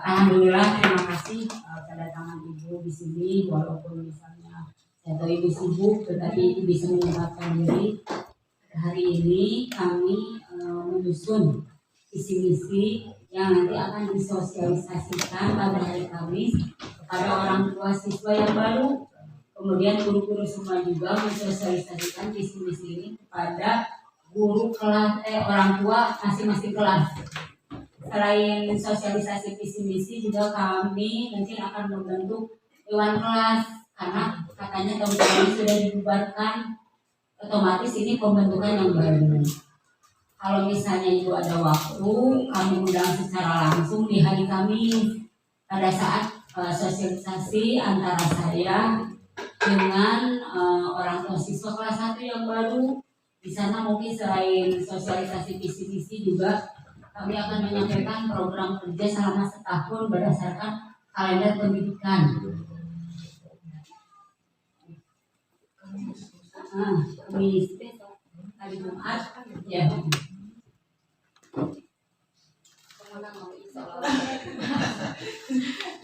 Alhamdulillah, terima kasih kedatangan Ibu di sini, walaupun misalnya saya tahu Ibu sibuk, tetapi Ibu bisa menyempatkan diri. Hari ini kami menyusun visi misi yang nanti akan disosialisasikan pada hari Kamis kepada orang tua siswa yang baru. Kemudian guru-guru semua juga mensosialisasikan visi misi ini kepada guru kelas orang tua masing-masing kelas. Selain sosialisasi visi misi juga kami mungkin akan membentuk dewan kelas, karena katanya tahun ini sudah dibubarkan, otomatis ini pembentukan yang baru. Kalau misalnya Ibu ada waktu, kami undang secara langsung di hari Kamis pada saat sosialisasi antara saya dengan orang tua siswa kelas 1 yang baru. Di sana mungkin selain sosialisasi visi misi juga kami akan menyampaikan program kerja selama setahun berdasarkan kalender pendidikan. Kamis hari Jumat ya.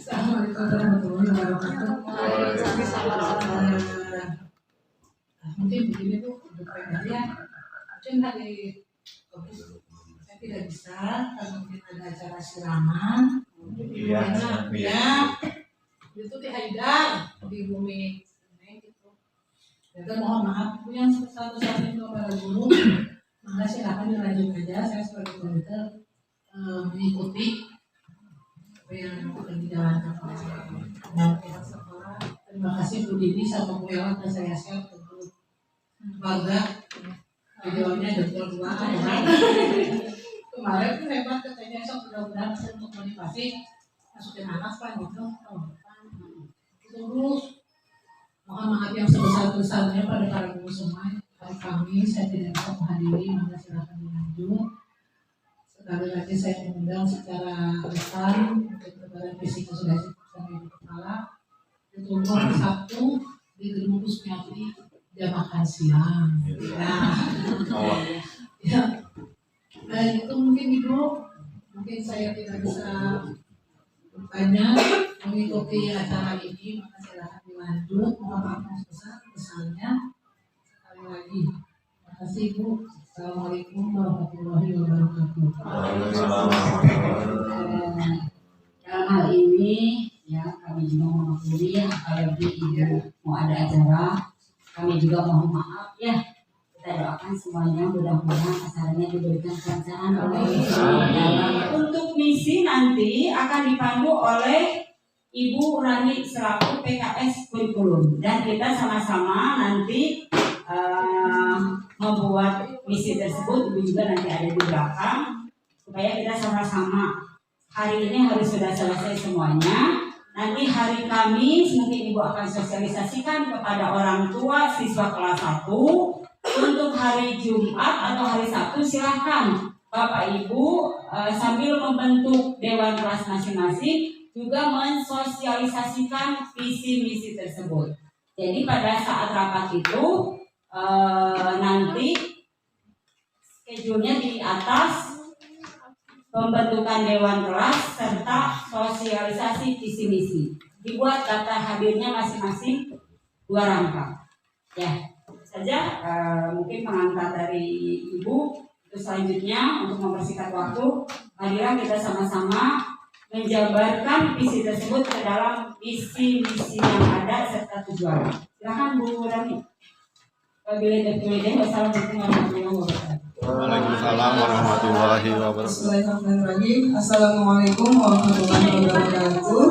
Assalamualaikum warahmatullahi wabarakatuh. Mungkin begini Bu, untuk pengennya mungkin hari saya tidak bisa, karena mungkin ada acara siraman. Ya, itu di Haidar di Bumi gitu. Jadi mohon maaf Bu yang satu-satunya kepada guru, maka silakan dilanjut aja. Saya sebagai komite mengikuti apa yang akan dijalankan oleh pihak sekolah. Terima kasih Bu Didi sama Bu Ella dan saya share tentu bangga videonya Dr. 2 kemarin tuh hebat katanya, sok mudah-mudahan untuk motivasi masukin anak kan gitu. Terus mohon maaf yang sebesar-besarnya pada para guru semua. Hari kami saya tidak bisa menghadiri, maka silakan dilanjut. Sekali lagi saya mengundang secara lisan untuk lebaran fisika sudah sampai di kepala. Ditunggu hari Sabtu di Gedung Kusmiati jam makan siang. Ya. Dan itu mungkin Ibu, mungkin saya tidak bisa bertanya mengikuti acara ini, maka silakan dilanjut. Mohon maaf besarnya sekali lagi. Terima kasih Ibu. Assalamualaikum warahmatullahi wabarakatuh. Dalam hal ini ya kami juga memaklumi, apalagi Ibu mau ada acara, kami juga mohon maaf ya. Kita doakan semuanya mudah-mudahan acaranya diberikan kelancaran oleh Allah. Untuk misi nanti akan dipandu oleh Ibu Rani selaku PKS kurikulum, dan kita sama-sama nanti membuat misi tersebut. Ibu juga nanti ada di belakang supaya kita sama-sama hari ini harus sudah selesai semuanya. Nanti hari Kamis mungkin Ibu akan sosialisasikan kepada orang tua siswa kelas 1. Untuk hari Jumat atau hari Sabtu silahkan Bapak Ibu sambil membentuk dewan kelas masing-masing juga mensosialisasikan visi misi tersebut. Jadi pada saat rapat itu nanti schedule-nya di atas pembentukan dewan kelas serta sosialisasi visi misi. Dibuat data hadirnya masing-masing 2 rangka. Ya, saja mungkin pengantar dari Ibu. Terus selanjutnya untuk mempersingkat waktu, marilah kita sama-sama menjabarkan visi tersebut ke dalam visi-misi yang ada serta tujuan. Silakan Bu Rani. Wassalamualaikum warahmatullahi wabarakatuh. Waalaikumsalam warahmatullahi wabarakatuh. Assalamualaikum warahmatullahi wabarakatuh.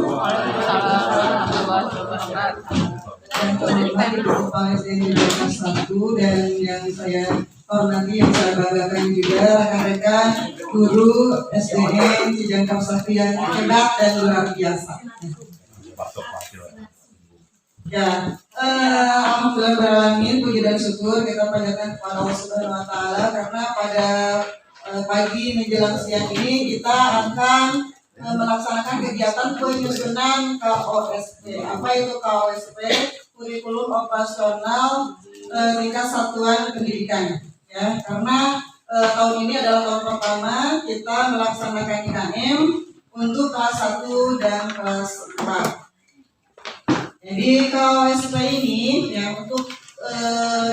Dan pemerintah di Kepala SD kelas 1 dan yang saya hormati, yang saya banggakan juga rekan-rekan guru SDN Cijangkap Sakti yang hebat dan luar biasa. Ya, alhamdulillah beralamin, puji dan syukur kita panjatkan kepada Allah Subhanahu wa Ta'ala, karena pada pagi menjelang siang ini kita akan melaksanakan kegiatan penyusunan KOSP. Apa itu KOSP? Kurikulum operasional tingkat satuan pendidikan. Ya, karena tahun ini adalah tahun pertama kita melaksanakan IKM untuk kelas 1 dan kelas 4. Jadi kalau SK ini ya untuk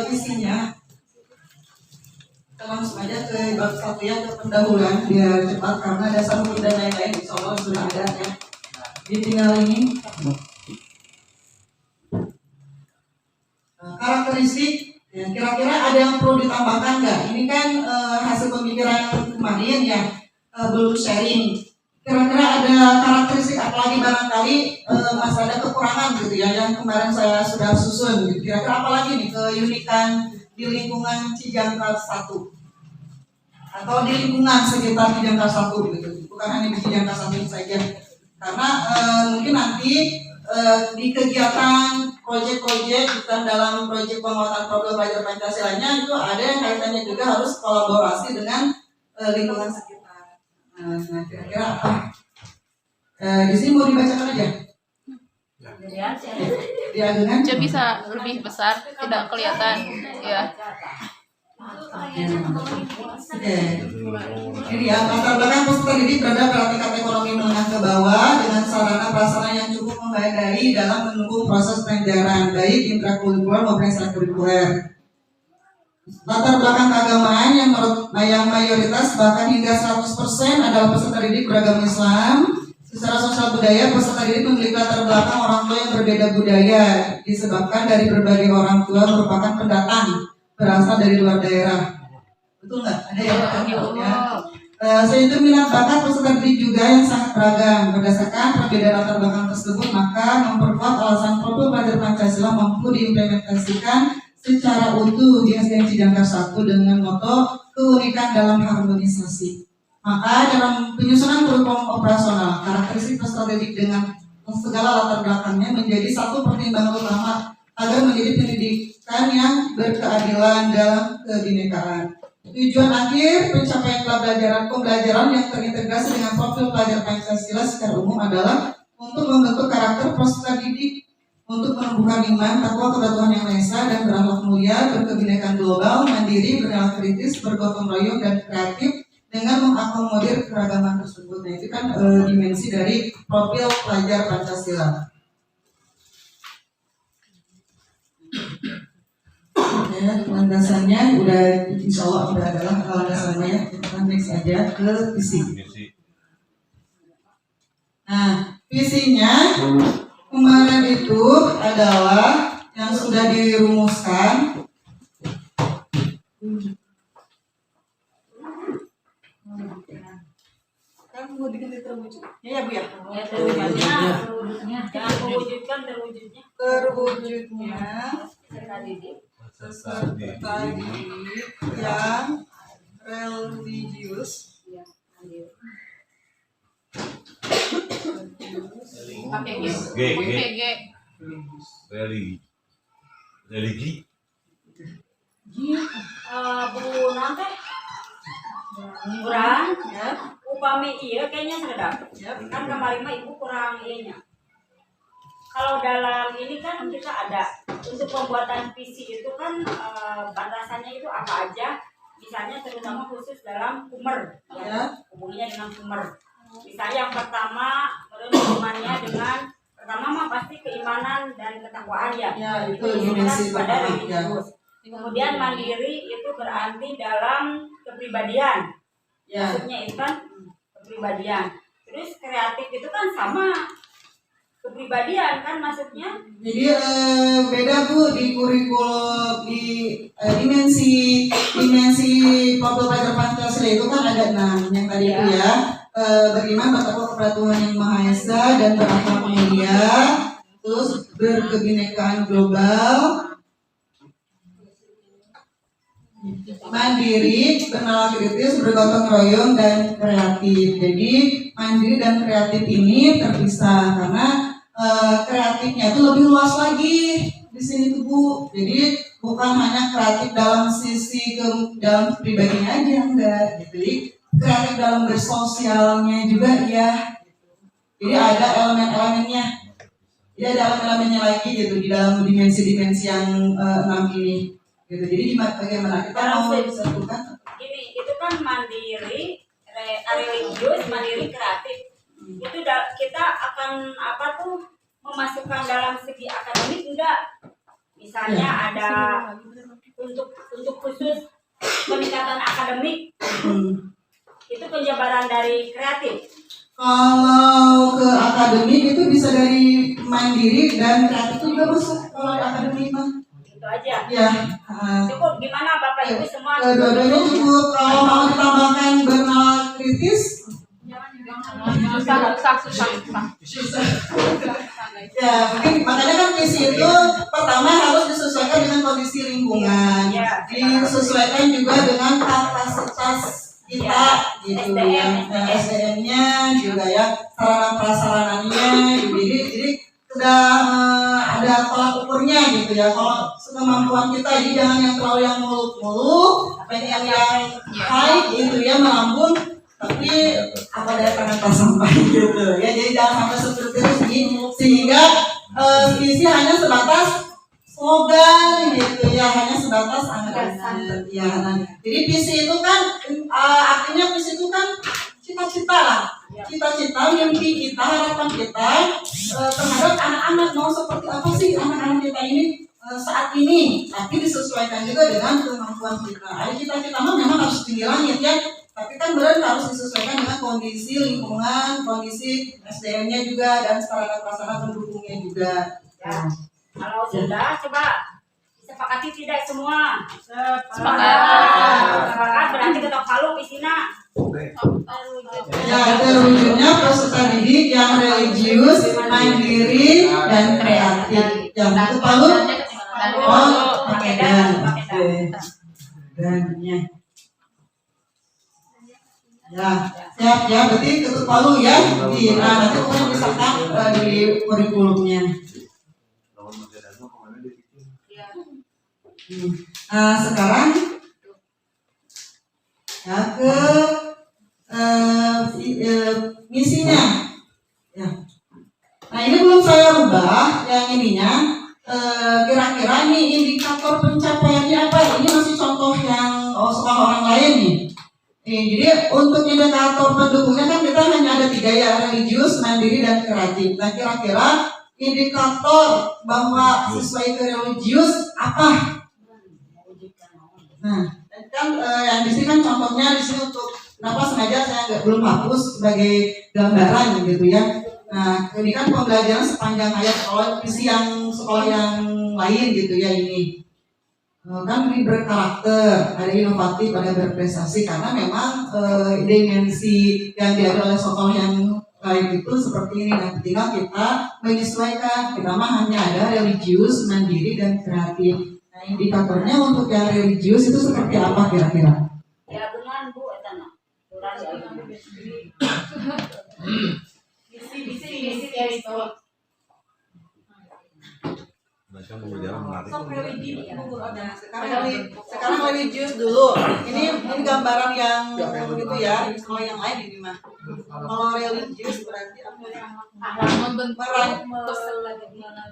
isinya kita langsung aja ke bab 1 ya, ke pendahuluan biar cepat karena dasar hukum dan lain-lain insya Allah sudah ada ya. Jadi tinggal ini karakteristik ya, kira-kira ada yang perlu ditambahkan nggak? Ini kan hasil pemikiran kemarin ya, belum sharing. Kira-kira ada karakteristik apa lagi barangkali masih ada kekurangan gitu ya yang kemarin saya sudah susun gitu. Kira-kira apa lagi nih keunikan di lingkungan Cijangkar 1 atau di lingkungan sekitar Cijangkar 1 gitu, bukan hanya di Cijangkar 1 saja karena mungkin nanti di kegiatan proyek-proyek dan dalam proyek penguatan program belajar Pancasilanya itu ada yang kaitannya juga harus kolaborasi dengan lingkungan sekitar. Nah, kira-kira apa? Di sini mau dibacakan aja. Di adegan. Dia bisa lebih besar, tidak kelihatan. Ya. Oke. Ini ya, latar belakang peserta didik berada pada tingkat ekonomi menengah ke bawah dengan sarana prasarana yang cukup memadai dalam menunggu proses pengajaran baik intrakurikuler maupun ekstrakurikuler. Latar belakang keagamaan yang mayoritas bahkan hingga 100% adalah peserta didik beragama Islam. Secara sosial budaya, peserta didik memiliki latar belakang orang tua yang berbeda budaya disebabkan dari berbagai orang tua merupakan pendatang berasal dari luar daerah. Betul nggak? Ada yang ya. Sehingga minat bakat peserta didik juga yang sangat beragam. Berdasarkan perbedaan latar belakang tersebut, maka memperkuat alasan profil belajar Pancasila mampu diimplementasikan secara utuh di SDN Cijangkar 1 dengan moto keunikan dalam harmonisasi. Maka dalam penyusunan kurikulum operasional, karakteristik peserta didik dengan segala latar belakangnya menjadi satu pertimbangan utama agar menjadi pendidikan yang berkeadilan dalam kebinekaan. Tujuan akhir pencapaian pembelajaran yang terintegrasi dengan profil pelajar Pancasila secara umum adalah untuk membentuk karakter peserta didik, untuk menumbuhkan iman, takwa kepada Tuhan Yang Maha Esa dan berakhlak mulia, berkebinekaan global, mandiri, bernalar kritis, bergotong royong dan kreatif dengan mengakomodir keragaman tersebut. Nah, itu kan dimensi dari profil pelajar Pancasila. Ya, landasannya udah insya Allah udah adalah landasannya, kita next aja ke visi. Nah, visinya kemarin itu adalah yang sudah dirumuskan. Kan mau diganti terwujud? Ya Bu ya. Terwujudnya peserta didik yang religius Pakai G. G. Pakai G. Religi. Bu nanti kurang ya. Upami iya kayaknya sedap. Kan kemarin mah ibu kurang ianya. Kalau dalam ini kan kita ada untuk pembuatan visi itu kan batasannya itu apa aja, misalnya terutama khusus dalam kumer ya, hubungannya dengan kumer. Misalnya yang pertama hubungannya dengan pertama mah pasti keimanan dan ketakwaan ya, itu dimensi pada pertama ya. Kemudian mandiri itu berarti dalam kepribadian ya. Maksudnya itu kan kepribadian. Terus kreatif itu kan sama kepribadian kan maksudnya. Jadi beda Bu di kurikulum di dimensi profil pelajar Pancasila itu kan ada 6 yang tadi itu ya. Beriman, bertakwa kepada Tuhan Yang Maha Esa dan berakhlak mulia, terus berkebinekaan global, mandiri, bernalar kritis, bergotong royong dan kreatif. Jadi mandiri dan kreatif ini terpisah karena kreatifnya itu lebih luas lagi di sini tuh Bu. Jadi bukan hanya kreatif dalam sisi dalam pribadinya aja enggak gitu. Jadi kreatif dalam bersosialnya juga ya. Jadi ada elemen-elemennya. Jadi ada elemen-elemennya lagi gitu di dalam dimensi-dimensi yang 6 ini. Gitu. Jadi bagaimana kita mau disatukan? Ini itu kan mandiri, religius, mandiri kreatif. itu kita akan apa tuh memasukkan dalam segi akademik enggak? Misalnya ada untuk khusus peningkatan akademik, itu penjabaran dari kreatif. Kalau ke akademik itu bisa dari mandiri dan kreatif itu juga masuk kalau di akademik mah. Itu aja. Ya. Cukup gimana Bapak Ibu semua? Kedua-duanya cukup. Kalau mau ditambahkan bernalar kritis, susah. ya mungkin makanya kan visi itu pertama harus disesuaikan dengan kondisi lingkungan, disesuaikan juga dengan kapasitas kita gitu ya, SDM-nya juga ya, sarana prasarananya, jadi sudah ada tolak ukurnya gitu ya. Kalau kemampuan kita jadi jangan yang terlalu yang muluk-muluk, yang high gitu ya, melambung, tapi apa daya tahan tak sampai gitu ya. Jadi jangan sampai seperti itu sehingga isi hanya sebatas slogan gitu ya, hanya sebatas anggaran ya. Jadi visi itu kan artinya visi itu kan cita-cita lah, cita-cita, mimpi kita, harapan kita terhadap anak-anak mau seperti apa sih anak-anak kita ini saat ini, tapi disesuaikan juga dengan kemampuan kita. Cita-cita memang harus tinggi langit ya, tapi kan berarti harus disesuaikan dengan kondisi lingkungan, kondisi SDM-nya juga dan sarana prasarana pendukungnya juga. Ya. Kalau sudah, coba disepakati tidak semua? Sepakat. Sepakat berarti ketok palu isinya. Ya, terwujudnya peserta didik yang religius, mandiri, dan kreatif. Yang itu palu, pakai dan. Dan-nya. Ya, siap ya. Berarti ketuk palu ya. Nanti kemudian misalkan di kurikulumnya. Sekarang ya ke misinya ya. Nah ini belum saya rubah yang ininya, kira-kira nih indikator pencapaiannya apa? Ini masih contoh yang sekolah orang lain nih. Jadi untuk indikator pendukungnya kan kita hanya ada 3 ya, religius, mandiri, dan kreatif. Nah kira-kira indikator bahwa sesuai ke religius apa? Nah, kan yang di sini kan contohnya di sini untuk kenapa sengaja saya belum hapus sebagai gambaran gitu ya. Nah, ini kan pembelajaran sepanjang hayat sekolah, visi yang sekolah yang lain gitu ya ini. Kan ini berkarakter, ada inovatif, ada berprestasi karena memang dimensi yang diada oleh sekolah yang lain itu seperti ini. Nah, ketika kita menyesuaikan, kita mah hanya ada religius, mandiri, dan kreatif. Nah, indikatornya untuk yang religius itu seperti apa kira-kira? Ya dengan Bu etana. Visi ya itu. Baca mau berjalan menarik. Sekarang religius dulu. Ini gambaran yang gitu ya. Kalau yang lain ini mah. Kalau religius berarti apa?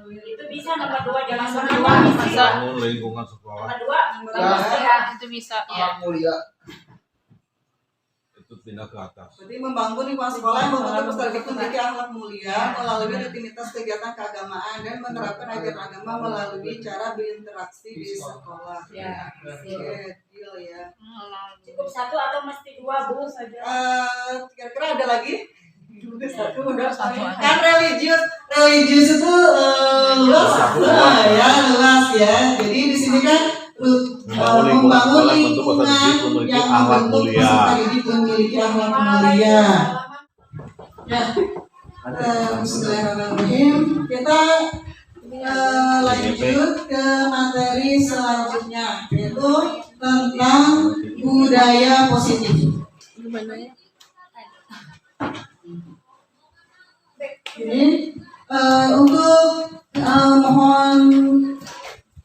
Itu bisa nomor 2 jangan nomor 2 bisa. Bangun lingkungan sekolah. Nomor 2 Itu bisa ya. Itu pindah ke atas. Berarti membangun lingkungan sekolah yang membentuk peserta didik memiliki akhlak mulia melalui rutinitas kegiatan keagamaan dan menerapkan ajaran agama melalui cara berinteraksi di sekolah. Ya. Deal ya. Cukup 1 atau mesti 2 Bu saja? Kira-kira ada lagi? Udah Satu aja. kan religius itu luas ya. Jadi di sini kan membangun lingkungan yang membentuk peserta didik memiliki akhlak mulia. Ya, Bismillahirrahmanirrahim. Kita lanjut ke materi selanjutnya yaitu tentang budaya positif. Jadi untuk mohon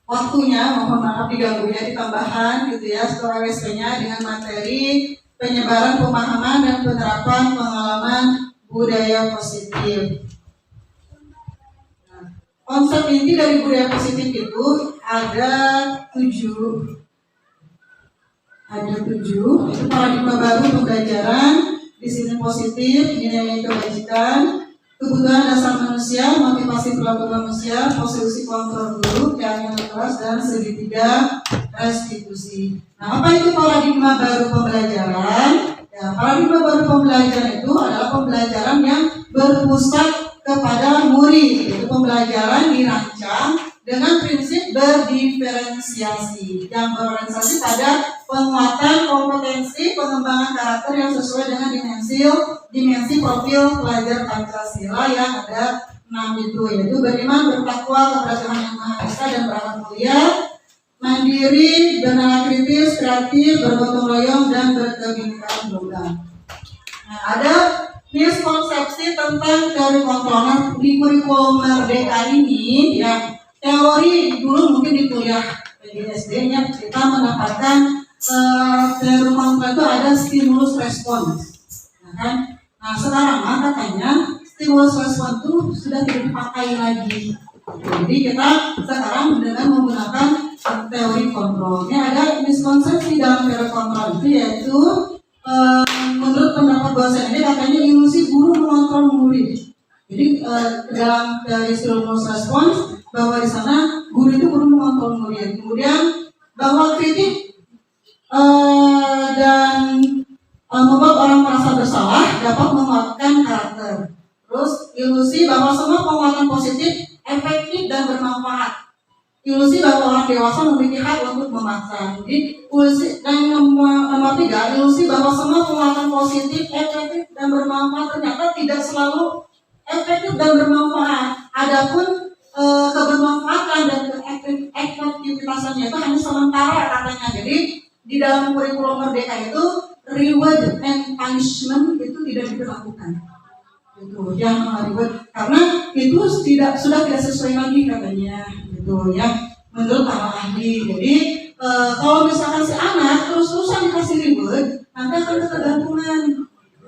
waktunya, mohon maaf diganggunya di tambahan gitu ya setelah WSP-nya dengan materi penyebaran pemahaman dan penerapan pengalaman budaya positif. Nah, konsep inti dari budaya positif itu ada 7. Itu paradigma baru pembelajaran disiplin positif, nilai kebajikan, kebutuhan dasar manusia, motivasi perilaku manusia, posisi kontrol guru, keyakinan kelas, dan segitiga restitusi. Nah, apa itu paradigma baru pembelajaran? Ya, paradigma baru pembelajaran itu adalah pembelajaran yang berpusat kepada murid, yaitu pembelajaran dirancang dengan prinsip berdiferensiasi yang berorientasi pada penguatan kompetensi, pengembangan karakter yang sesuai dengan dimensi profil pelajar Pancasila yang ada 6 itu, yaitu beriman, bertakwa kepada Tuhan Yang Maha Esa dan berakhlak mulia, mandiri, bernalar kritis, kreatif, bergotong royong, dan berkebinekaan program. Nah, ada miskonsepsi tentang teori kontrol. Nah, di kurikulum Merdeka ini, ya, teori dulu mungkin di kuliah di SD-nya kita mendapatkan teori kontrol itu ada stimulus respons. Nah, sekarang katanya stimulus respons itu sudah tidak dipakai lagi. Jadi kita sekarang dengan menggunakan teori kontrol. Ini ada miskonsepsi dalam teori kontrol itu, yaitu menurut pendapat dosen ini katanya ilusi guru mengontrol murid. Jadi dalam teori stimulus respons bahwa di sana guru itu perlu mengontrol murid. Kemudian bahwa kritik dan membuat orang merasa bersalah dapat menguatkan karakter. Terus ilusi bahwa semua penguatan positif efektif dan bermanfaat. Ilusi bahwa orang dewasa memiliki hak untuk memaksa. Jadi ilusi, dan nomor 3, ilusi bahwa semua penguatan positif efektif dan bermanfaat ternyata tidak selalu efektif dan bermanfaat. Adapun kebermanfaatan dan efektivitasannya itu hanya sementara katanya. Jadi di dalam kurikulum Merdeka itu reward and punishment itu tidak diberlakukan. Itu yang reward karena itu sudah tidak sesuai lagi katanya. Gitu ya, menurut para ahli. Jadi kalau misalkan si anak terus-terusan dikasih reward, nanti akan ketergantungan.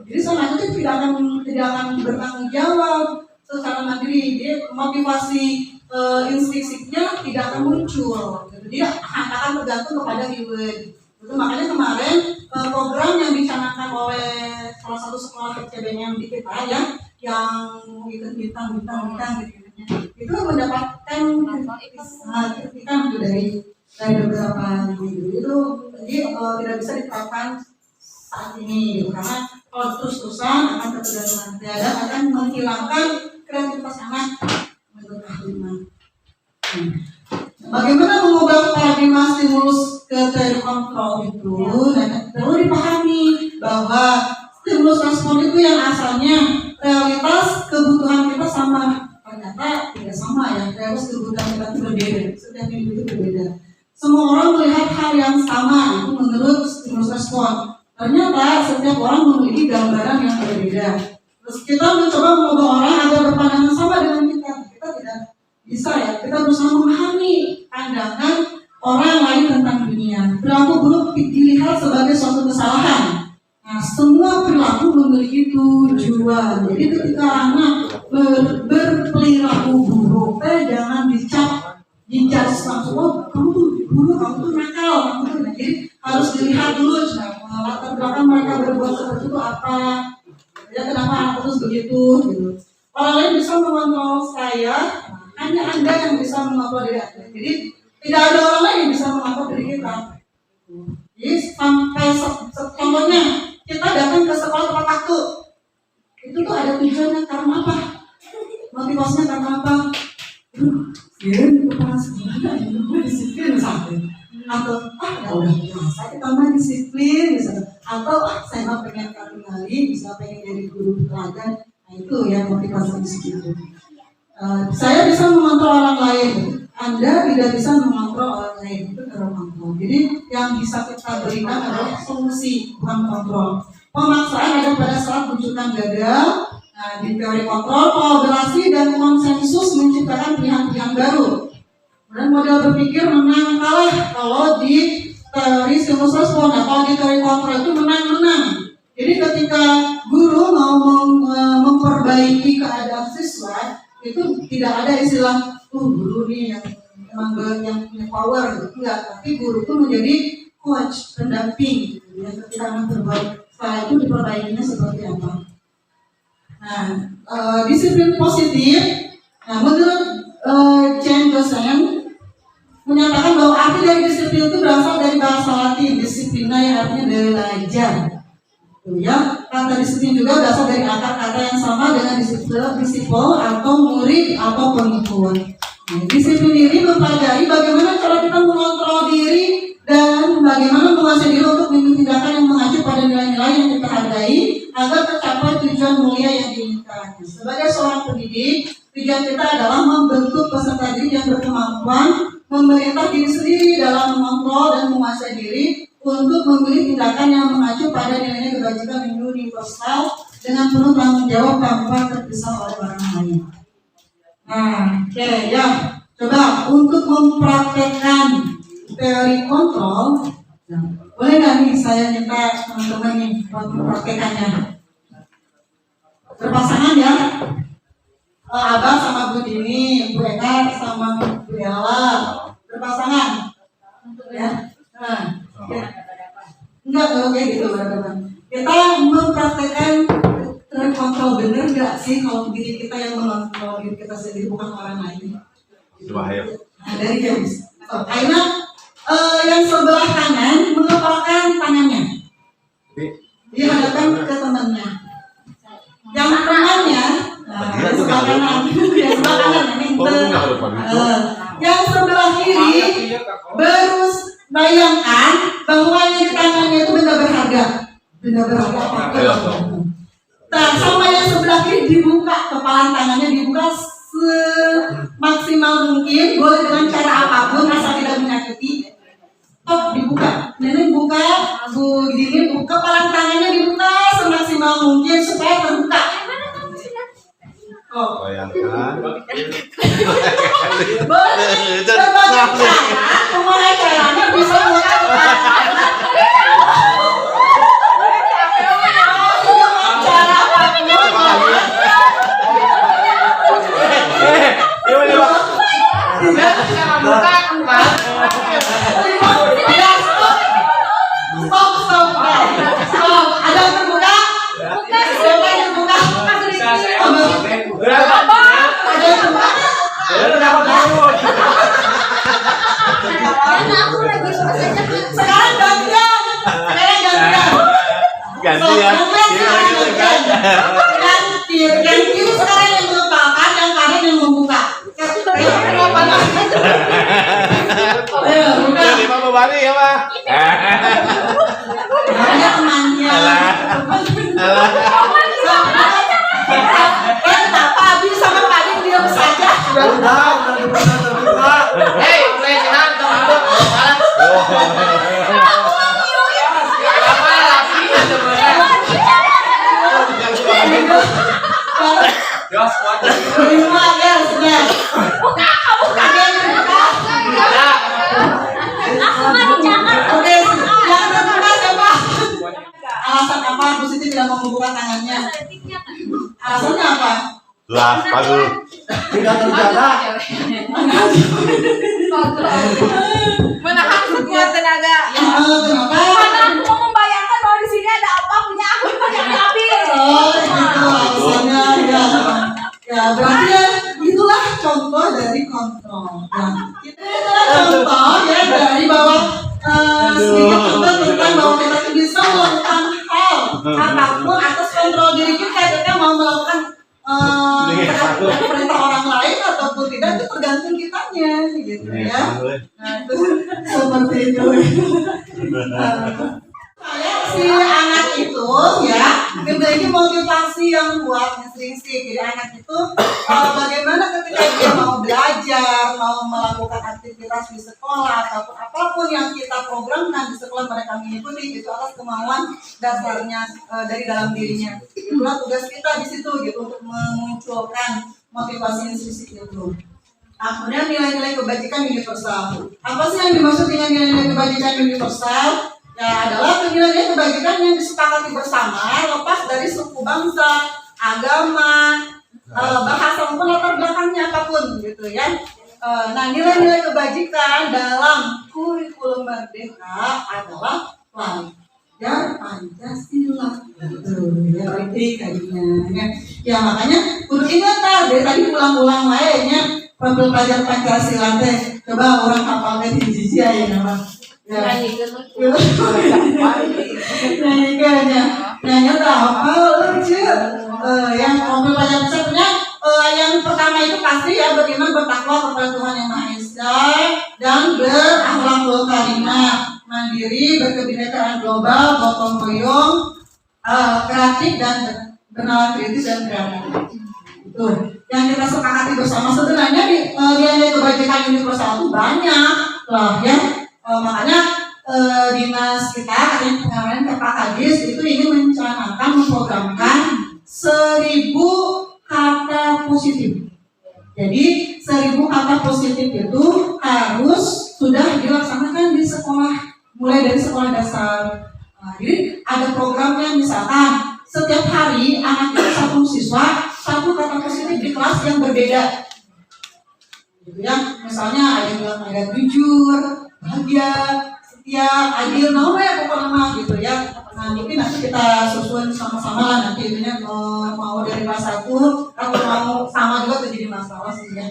Jadi sama itu tidak akan bertanggung jawab secara mandiri. Dia motivasi instinktifnya tidak akan muncul. Dia akan tergantung kepada reward. Itu makanya kemarin program yang dicanangkan oleh salah satu sekolah CBN di kita ya, yang ikut bintang gitu. Itu mendapatkan kritikan dari beberapa gitu. Itu jadi tidak bisa diterapkan saat ini gitu. Karena kalau terus-terusan akan ketergantungan dan akan menghilangkan kreativitas anak menurut ahli. Bagaimana mengubah paradigma stimulus ke teori kontrol itu? Dan perlu dipahami bahwa stimulus respon itu yang asalnya realitas kebutuhan kita sama, ternyata tidak sama ya. Realitas kebutuhan kita itu berbeda, setiap individu berbeda. Semua orang melihat hal yang sama itu menurut stimulus respon. Ternyata setiap orang memiliki gambaran yang berbeda. Terus kita mencoba mengubah orang agar berpandangan sama dengan kita tidak bisa ya. Kita berusaha memahami pandangan orang lain tentang dunia. Perilaku buruk dilihat sebagai suatu kesalahan. Nah, semua perilaku memiliki tujuan. Jadi ketika anak berperilaku buruk, jangan dicap langsung, oh kamu tuh buruk, kamu tuh nakal, kamu tuh. Jadi harus dilihat dulu, latar belakang mereka berbuat seperti itu apa. Ya kenapa anak terus begitu? Gitu. Orang lain bisa mengontrol saya, hanya Anda yang bisa mengontrol diri Anda. Jadi tidak ada orang lain yang bisa mengontrol diri kita. Jadi sampai contohnya kita datang ke sekolah tepat waktu, itu tuh ada tujuannya karena apa? Motivasinya karena apa? Biar kepala sekolah gue disiplin misalnya, atau udah biasa kita mah disiplin misalnya, atau saya mah pengen kali bisa pengen jadi guru teladan. Nah itu ya motivasi di situ. Saya bisa mengontrol orang lain, Anda tidak bisa mengontrol orang lain, itu cara kontrol. Jadi yang bisa kita berikan adalah solusi, bukan kontrol. Pemaksaan ada pada saat rujukan gagal. Nah, di teori kontrol, kolaborasi dan konsensus menciptakan pilihan-pilihan baru. Dan model berpikir menang kalah kalau di teori stimulus respon. Nah, kalau di teori kontrol itu menang-menang. Jadi ketika guru mau memperbaiki keadaan siswa, itu tidak ada istilah guru nih yang punya power gitu. Enggak, tapi guru itu menjadi coach, pendamping gitu. Ketika anak berbuat Setelah itu diperbaikinya seperti apa. Nah, disiplin positif. Nah, menurut Jane Dosen menyatakan bahwa arti dari disiplin itu berasal dari bahasa Latin disiplina yang artinya belajar. Ya, kata disiplin juga berasal dari akar kata yang sama dengan disiplin atau murid atau pengikut. Nah, disiplin ini mempelajari bagaimana cara kita mengontrol diri dan bagaimana menguasai diri untuk memilih tindakan yang mengacu pada nilai-nilai yang kita hargai agar tercapai tujuan mulia yang diinginkan. Sebagai seorang pendidik, tujuan kita adalah membentuk peserta didik yang berkemampuan memerintah diri sendiri dalam mengontrol dan menguasai diri untuk memilih tindakan yang mengacu pada nilai kebajikan yang universal dengan penuh tanggung jawab tanpa terpisah oleh orang lain. Nah, oke, ya, coba untuk mempraktekkan teori kontrol, boleh nggak nih saya minta teman-teman nih buat mempraktekannya? Berpasangan ya, Abah sama Bu Dini, Bu Eka sama Bu Ella, berpasangan, ya. Nah, enggak kayak gitu teman-teman. Kita mempraktekkan terkontrol bener nggak sih kalau diri kita yang mengontrol diri kita sendiri bukan orang lain? Coba ayo. Nah, dari James. Karena yang sebelah kanan mengepalkan tangannya, dihadapkan ke temannya. Yang temannya, yang sebelah kanan, yang sebelah kanan ini. Yang sebelah kiri baru bayangkan bahwa yang di tangannya itu benda berharga, Nah, sama yang sebelah kiri dibuka, kepalan tangannya dibuka semaksimal mungkin, boleh dengan cara apapun asal tidak menyakiti. Top dibuka, nenek buka, Bu Dini buka, kepalan tangannya dibuka semaksimal mungkin supaya terbuka. Oh, Bayangkan. boleh berbagai cara, semua caranya bisa mengatakan. Cara apapun. Stop. Ada yang terbuka? Siapa yang terbuka? Ada yang terbuka? Sekarang gantian. Ganti ya. Yang kiri sekarang yang mengepalkan, yang kanan yang membuka. Ayo, buka. Ini mah bebani ya, Pak. Ada temannya. Kenapa Abi sama Pak Adi diam saja? Udah terbuka. Hei, pelecehan termasuk malah. Apa lagi Terima ya sudah. Buka. Oke, yang terbuka siapa? Alasan apa Bu Siti tidak mau membuka tangannya? Alasannya apa? Lah, bagus. Tidak terjaga. Menahan sekuat tenaga. Kenapa? Karena aku mau membayangkan bahwa di sini ada apa punya aku yang diambil. Oh, itu alasannya ya. Ya, berarti ya itulah contoh dari kontrol. Ya, itu adalah contoh ya dari bahwa sedikit contoh tentang bahwa kita bisa melakukan hal apapun atas kontrol diri kita mau melakukan perintah orang lain ataupun tidak itu tergantung kitanya gitu ya. Nah, itu seperti itu. Si anak itu ya memiliki motivasi yang kuat intrinsik. Jadi anak itu bagaimana ketika dia mau belajar, mau melakukan aktivitas di sekolah ataupun apapun yang kita programkan di sekolah mereka mengikuti itu atas kemauan dasarnya dari dalam dirinya. Itulah tugas kita di situ gitu untuk memunculkan motivasi intrinsik itu. Nah, kemudian nilai-nilai kebajikan universal. Apa sih yang dimaksud dengan nilai-nilai kebajikan universal? Ya adalah nilai-nilai kebajikan yang disepakati bersama lepas dari suku bangsa, agama, bahasa maupun latar belakangnya apapun gitu ya. Nah, nilai-nilai kebajikan dalam kurikulum Merdeka adalah lain. belajar Pancasila. Ya kritik kayaknya. Ya makanya kudu ingat dari tadi ulang-ulang lainnya belajar Pancasila teh. Coba orang hafal teh hiji ya nama. Ya. Nyanyikan ya. Nyanyi tak hafal yang belajar sebenarnya yang pertama itu pasti ya bagaimana bertakwa kepada Tuhan Yang Maha Esa dan berakhlakul karimah, mandiri, berkebinekaan global, gotong royong, kreatif dan bernalar kritis dan kreatif. Itu yang kita sepakati bersama sebenarnya di nilai kebajikan universal itu banyak lah ya. Makanya dinas kita yang kemarin ke Pak Kadis itu ingin mencanangkan memprogramkan 1000 kata positif. Jadi 1000 kata positif itu harus sudah dilaksanakan di sekolah, mulai dari sekolah dasar. Jadi ada programnya, misalkan setiap hari anak itu satu siswa 1 kata positif di kelas yang berbeda. Gitu ya, misalnya ada yang bilang ada jujur, bahagia, setia, adil, ya pokoknya gitu ya. Nah mungkin nanti kita susun sama-sama lah nanti intinya mau dari kelas 1 atau mau sama juga terjadi masalah sih ya.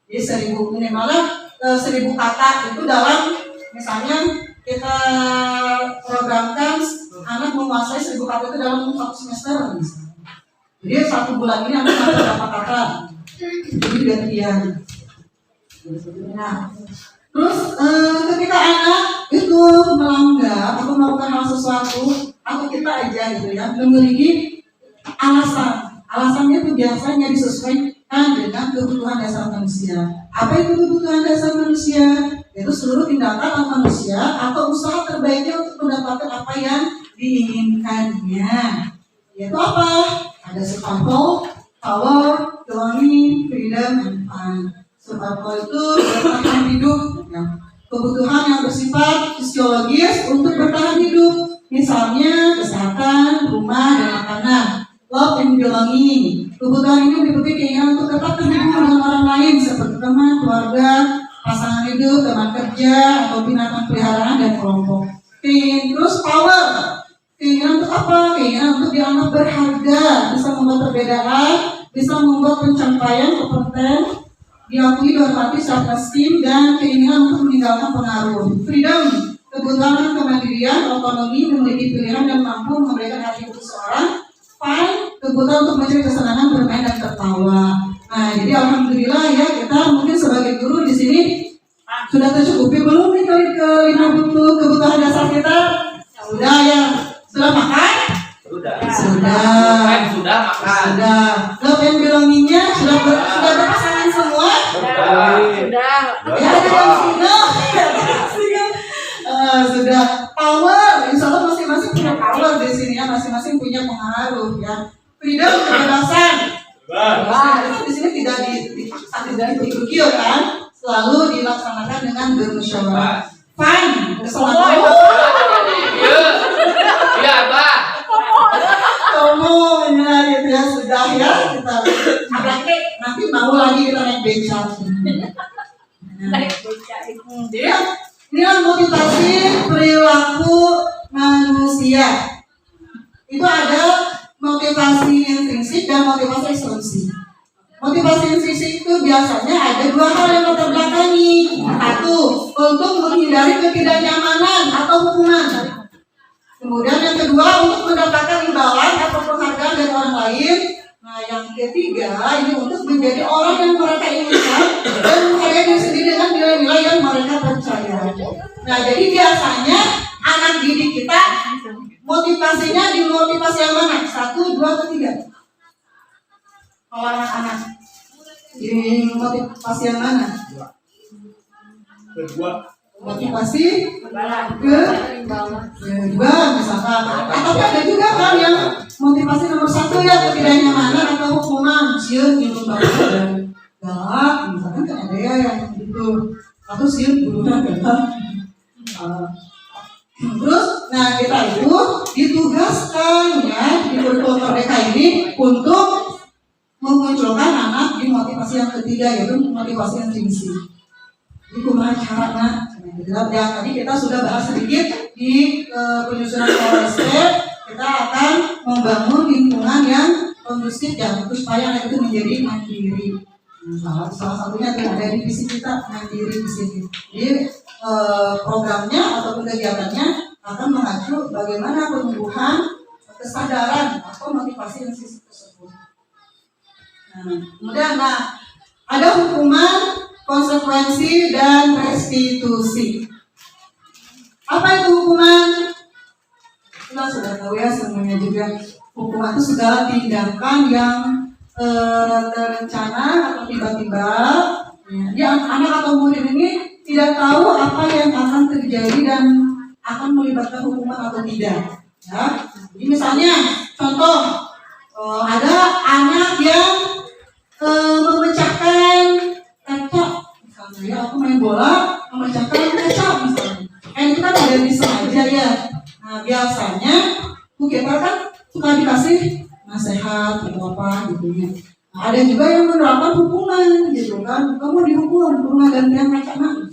Jadi 1000 minimalnya 1000 kata itu dalam misalnya kita programkan anak menguasai 1000 kata itu dalam 1 semester misalnya. Jadi 1 bulan ini anak dapat berapa kata? Jadi gantian. Nah, terus ketika anak itu melanggar atau melakukan hal sesuatu atau kita aja gitu ya memiliki alasannya itu biasanya disesuaikan dengan kebutuhan dasar manusia. Apa itu kebutuhan dasar manusia? Yaitu seluruh tindakan manusia atau usaha terbaiknya untuk mendapatkan apa yang diinginkannya. Yaitu apa? Ada survival, power, belonging, freedom, and fun. Survival itu bertahan hidup, ya. Kebutuhan yang bersifat fisiologis untuk bertahan hidup, misalnya kesehatan, rumah, dan makanan. Love and belonging. Kebutuhan ini meliputi keinginan untuk tetap terhubung dengan orang lain seperti teman, keluarga, pasangan hidup, teman kerja, atau binatang peliharaan dan kelompok. Terus power. Keinginan untuk apa? Keinginan untuk dianggap berharga, bisa membuat perbedaan, bisa membuat pencapaian kompeten, diakui, dihormati, self-esteem, dan keinginan untuk meninggalkan pengaruh. Freedom, kebutuhan kemandirian, otonomi, memiliki pilihan dan mampu memberikan hak hidup seseorang. Fun, kebutuhan untuk mencari kesenangan, bermain dan tertawa. Nah, jadi alhamdulillah ya kita mungkin sebagai guru di sini sudah tercukupi belum nih kali ke 5 kebutuhan dasar kita? Sudah ya. Sudah makan? Sudah. Sudah makan. Sudah. Love and belongingnya sudah berpasangan semua? Sudah. Ya ada yang single. Sudah. Power, insya Allah masing-masing punya power di sini ya, masing-masing punya pengaruh ya. Freedom, kebebasan. Di sini tidak di kan, selalu dilaksanakan dengan bermusyawarah. Fun, keselamatan. Iya, Pak. Tomonya gitu ya, sudah ya kita. Nanti mau lagi kita naik beca. Jadi inilah motivasi perilaku manusia. Itu ada motivasi intrinsik dan motivasi ekstrinsik. Motivasi intrinsik itu biasanya ada 2 hal yang latar belakangi. 1, untuk menghindari ketidaknyamanan atau hukuman. Kemudian yang kedua, untuk mendapatkan imbalan atau penghargaan dari orang lain. Nah, yang ketiga, ini untuk menjadi orang yang mereka inginkan dan menghargai diri sendiri dengan nilai-nilai yang mereka percaya. Nah, jadi biasanya anak didik kita motivasinya di motivasi yang mana? 1, 2, atau 3? Kalau anak-anak di motivasi yang mana? Kedua. Motivasi kedua misalkan. Atau ada juga kan yang motivasi nomor 1 ya ketidaknyamanan atau hukuman, sieun gitu banget galak, misalkan kan ada ya yang gitu. Atau sieun gurunya galak. Terus, nah kita itu ditugaskan ya di kurikulum Merdeka ini untuk memunculkan anak di motivasi yang ketiga yaitu motivasi yang intrinsik. Jadi kumaha carana? Dan tadi kita sudah bahas sedikit di penyusunan KLSP, kita akan membangun lingkungan yang kondusif ya untuk supaya anak itu menjadi mandiri. Salah satunya tuh ada di visi kita mandiri di sini. Jadi programnya ataupun kegiatannya akan mengacu bagaimana penumbuhan kesadaran atau motivasi sisi tersebut. Kemudian ada hukuman, konsekuensi, dan restitusi. Apa itu hukuman? Kita sudah tahu ya semuanya juga. Hukuman itu segala tindakan yang terencana atau tiba-tiba ya, anak atau murid ini tidak tahu apa yang akan terjadi dan akan melibatkan hukuman atau tidak. Ya, jadi misalnya contoh ada anak yang memecahkan kaca, misalnya ya aku main bola memecahkan kaca misalnya, itu kan tidak disengaja ya. Nah biasanya kita kan suka dikasih nasihat atau apa gitu ya. Nah, ada juga yang menerapkan hukuman gitu kan, kamu dihukum rumah gantian kaca.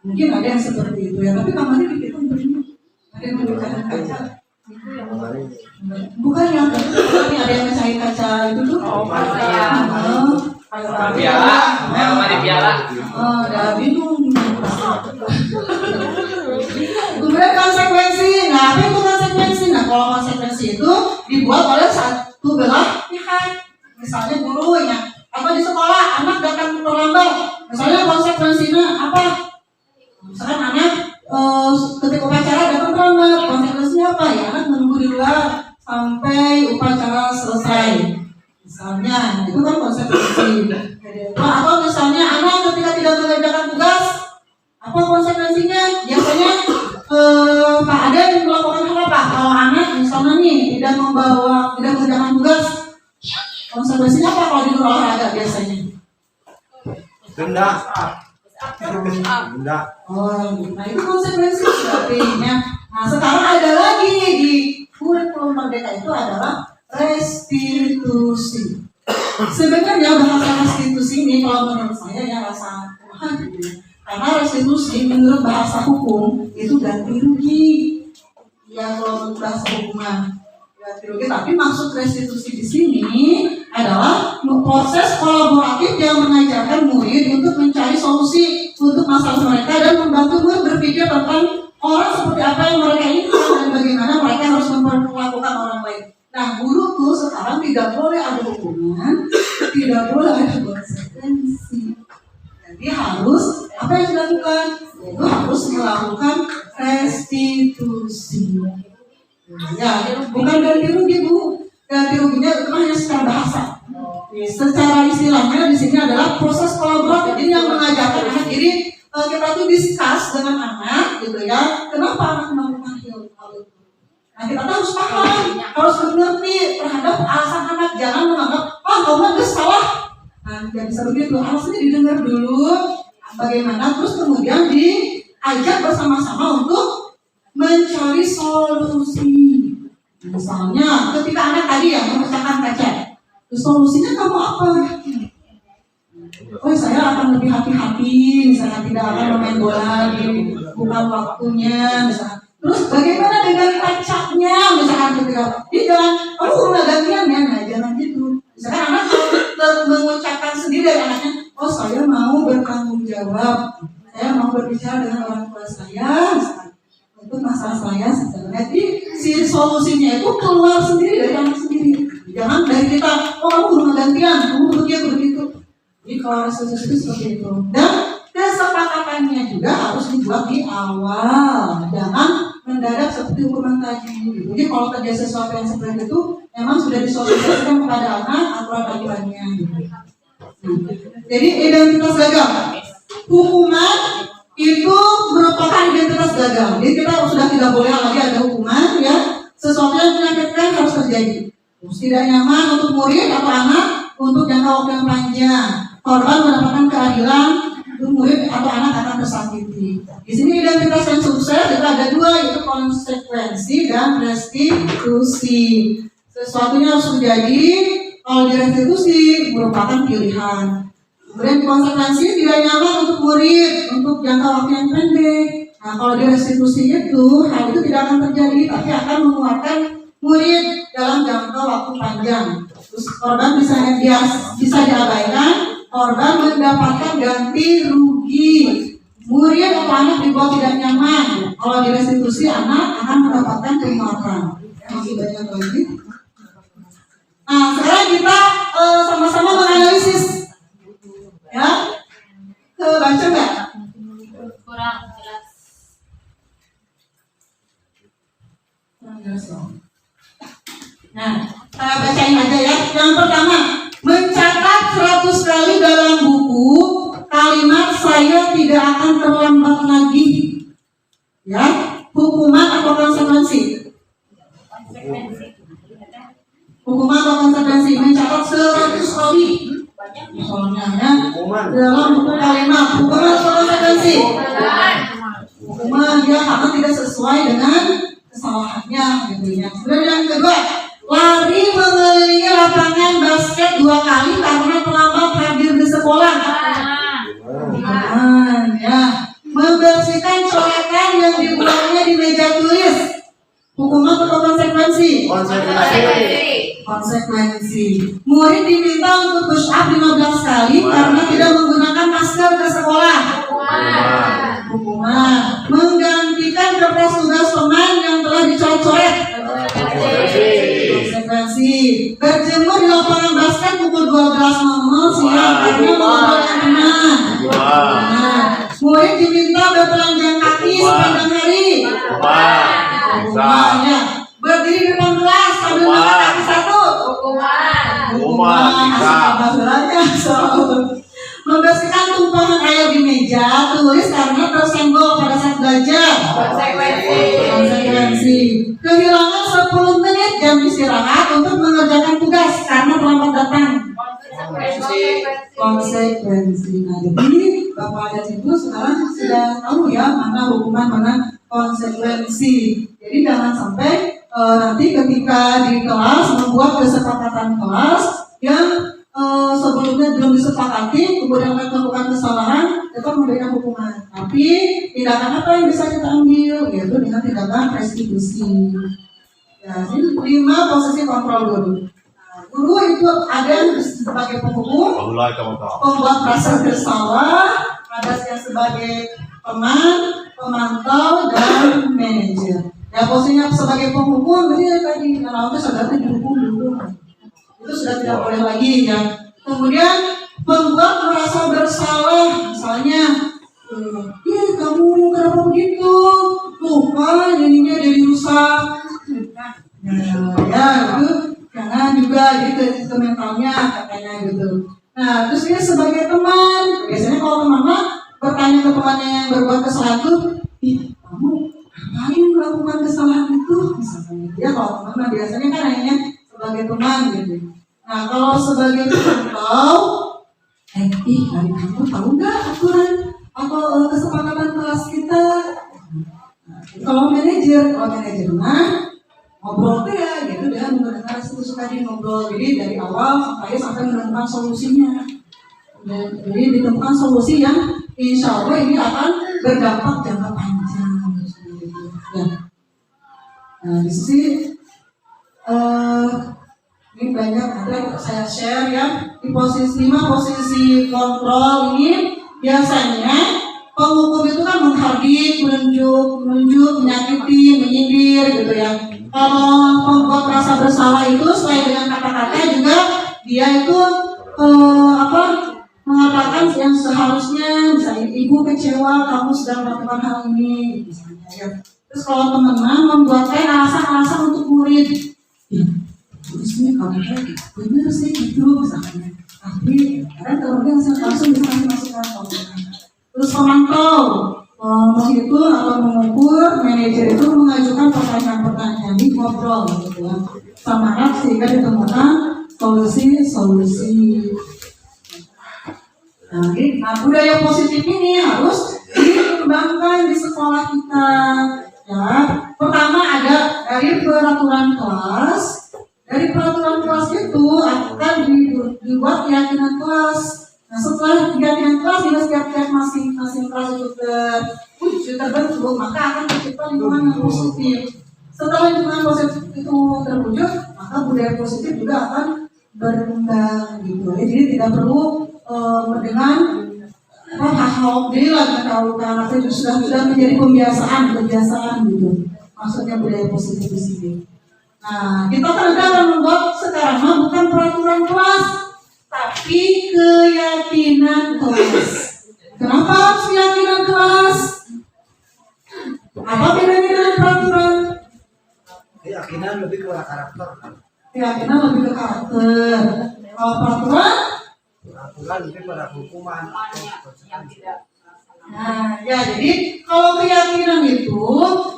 Mungkin ada yang seperti itu ya, tapi kemarin kita ada yang memecahkan kaca. Bukan yang tadi ada yang mecahin kaca itu tuh. Piala, mari piala. Udah bingung. Kemudian konsekuensi. Nah, apa itu konsekuensi? Nah, kalau konsekuensi itu dibuat oleh satu belah pihak. Misalnya gurunya, atau di sekolah anak datang terlambat. Misalnya konsekuensinya apa? Misalkan anak ketika upacara datang terlambat, konsekuensinya apa ya? Anak menunggu di luar sampai upacara selesai. Misalnya, itu kan konsekuensi. Atau misalnya anak ketika tidak mengerjakan tugas, apa konsekuensinya? Biasanya Pak ada yang melakukan apa? Kalau anak misalnya nih tidak mengerjakan tugas, konsekuensinya apa kalau di luar olahraga biasanya? Denda. Nah itu konsekuensi artinya. Nah sekarang ada lagi di kurikulum Merdeka itu adalah restitusi. Sebenarnya bahasa restitusi ini kalau menurut saya ya rasa Tuhan gitu ya. Karena restitusi menurut bahasa hukum itu ganti rugi. Ya kalau menurut bahasa hukuman ganti rugi, tapi maksud restitusi di sini adalah proses kolaboratif yang mengajarkan murid untuk mencari solusi untuk masalah mereka dan membantu murid berpikir tentang orang seperti apa yang mereka inginkan dan bagaimana mereka harus memperlakukan orang lain. Nah, guru tuh sekarang tidak boleh ada hukuman, tidak boleh ada konsekuensi. Jadi harus apa yang dilakukan? Yaitu harus melakukan restitusi. Ya, bukan ganti rugi Bu. Ganti ruginya itu hanya secara bahasa. Secara istilahnya di sini adalah proses kolaboratif. Jadi yang mengajarkan anak. Jadi kita tuh discuss dengan anak, gitu ya. Kenapa anak melakukan hal itu? Nah kita harus paham, harus mengerti terhadap alasan anak. Jangan menganggap, kamu nggak salah. Nah tidak bisa begitu. Alasannya didengar dulu, bagaimana, terus kemudian diajak bersama-sama untuk mencari solusi. Misalnya ketika anak tadi yang memecahkan kaca, solusinya kamu apa? Oh saya akan lebih hati-hati, misalnya tidak akan bermain bola di bukan waktunya, misalnya. Terus bagaimana dengan kacanya, misalkan ketika dia jangan, kamu udah gantian ya, nah jangan gitu. Misalkan anak mengucapkan sendiri dari anaknya, oh saya mau bertanggung jawab, saya mau berbicara dengan orang tua saya, misalkan. Itu masalah saya sebenarnya. Jadi si solusinya itu keluar sendiri dari anak sendiri. Jangan dari kita, oh kamu kudu gantian, kamu begitu. Jadi kalau restitusi itu seperti itu. Dan kesepakatannya juga harus dibuat di awal. Jangan mendadak seperti hukuman tadi. Jadi kalau terjadi sesuatu yang seperti itu, memang sudah disosialisasikan kepada anak aturan-aturannya. Jadi identitas gagal. Hukuman itu merupakan identitas gagal. Jadi kita sudah tidak boleh lagi ada hukuman ya. Sesuatu yang menyakitkan harus terjadi. Tidak nyaman untuk murid atau anak untuk jangka waktu yang panjang. Korban mendapatkan keadilan, untuk murid atau anak akan tersakiti. Di sini identitas yang sukses itu ada dua, yaitu konsekuensi dan restitusi. Sesuatunya harus terjadi. Kalau di restitusi merupakan pilihan. Kemudian konsekuensi tidak nyaman untuk murid untuk jangka waktu yang pendek. Nah, kalau di restitusi itu, hal itu tidak akan terjadi, tapi akan menguatkan murid dalam jangka waktu panjang. Terus korban bisa diabaikan, korban mendapatkan ganti rugi. Murid atau anak dibuat tidak nyaman. Kalau di restitusi, anak akan mendapatkan penguatan. Masih banyak lagi. Nah, sekarang kita sama-sama menganalisis. Ya, kebaca nggak? Kurang jelas. Nah, saya bacain aja ya. Yang pertama, mencatat 100 kali dalam buku kalimat saya tidak akan terlambat lagi. Ya, hukuman atau konsekuensi? Hukuman atau konsekuensi? Mencatat 100 kali. Misalnya ya, dalam buku kalimat hukuman atau konsekuensi? Hukuman, ya, karena tidak sesuai dengan kesalahannya gitu ya. Kemudian yang kedua, lari mengelilingi lapangan basket 2 kali karena terlambat hadir di sekolah. Ya, membersihkan coretan yang dibuangnya di meja tulis. Hukuman atau konsekuensi? Konsekuensi. Murid diminta untuk push up 15 kali karena tidak menggunakan masker ke sekolah. Hukuman. Menggantikan kertas tugas teman yang telah dicoret-coret. Konsekuensi. Berjemur di lapangan basket pukul 12.00 siang karena mengobrolkan teman. Murid diminta bertelanjang kaki sepanjang hari. Hukumannya. Berdiri di depan kelas sambil makan kaki satu. Hukuman. Membersihkan tumpahan air di meja tulis karena tersenggol pada saat belajar. Konsekuensi. Kehilangan 10 menit jam istirahat untuk mengerjakan tugas karena terlambat datang. Konsekuensi. Nah, jadi Bapak dan Ibu sekarang sudah tahu ya mana hukuman, mana konsekuensi. Jadi jangan sampai nanti ketika di kelas membuat kesepakatan kelas yang sebelumnya belum disepakati, kemudian melakukan kesalahan, tetap memberikan hukuman. Tapi tindakan apa yang bisa kita ambil, yaitu dengan tindakan restitusi. Ya, ini 5 posisi kontrol guru. Nah, guru itu ada yang sebagai penghukum, pembuat rasa bersalah, ada yang sebagai teman, pemantau, dan manajer. Ya, posisinya sebagai penghukum, jadi tadi kalau saudara dihukum dulu. Itu sudah tidak boleh lagi ya. Kemudian membuat merasa bersalah, misalnya, kamu kenapa begitu? Tuh kan jadinya jadi rusak. Ya itu jangan juga gitu itu mentalnya katanya gitu. Nah terus ini sebagai teman, biasanya kalau teman bertanya ke temannya yang berbuat kesalahan itu, kamu ngapain melakukan kesalahan itu? Misalnya ya kalau teman biasanya kan hanya sebagai teman gitu. Nah kalau sebagai pemantau, hari kamu tahu nggak aturan atau kesepakatan kelas kita? Nah, kalau manajer mah ngobrol tuh ya gitu dan menggunakan suka ngobrol, jadi dari awal sampai menemukan solusinya. Dan jadi ditemukan solusi yang insya Allah ini akan berdampak jangka panjang. Ya. Nah di sini ini banyak ada saya share ya di posisi 5 posisi kontrol ini biasanya penghukum itu kan menghardik, menunjuk, menyakiti, menyindir gitu ya. Kalau membuat rasa bersalah itu selain dengan kata-kata juga dia itu mengatakan yang seharusnya misalnya ibu kecewa kamu sedang melakukan hal ini misalnya ya. Terus kalau teman-teman membuatkan alasan-alasan untuk murid, terusnya kamu benar sih gitu misalnya. Tapi kadang teman-teman langsung bisa masukkan. Terus pemantau menghitung atau mengukur, manajer itu mengajukan pertanyaan-pertanyaan di ngobrol gitu ya, sama sehingga ditemukan solusi. Nah, budaya positif ini harus dikembangkan di sekolah kita. Ya, pertama ada dari peraturan kelas. Dari peraturan kelas itu akan dibuat keyakinan kelas. Nah setelah keyakinan kelas, setiap masing-masing kelas itu terbentuk, tersebut, maka akan tercipta lingkungan yang positif. Setelah lingkungan positif itu terwujud, maka budaya positif juga akan berkembang gitu. Jadi tidak perlu dengan hal-hal bilang kalau karena itu sudah menjadi kebiasaan gitu. Maksudnya budaya positif di sini. Nah, kita akan membuat sekarang bukan peraturan kelas, tapi keyakinan kelas. Kenapa harus keyakinan kelas? Apa bedanya dengan peraturan? Keyakinan lebih ke karakter kan. Keyakinan lebih ke karakter. Kalau peraturan? Peraturan lebih pada hukuman. Nah, ya jadi kalau keyakinan itu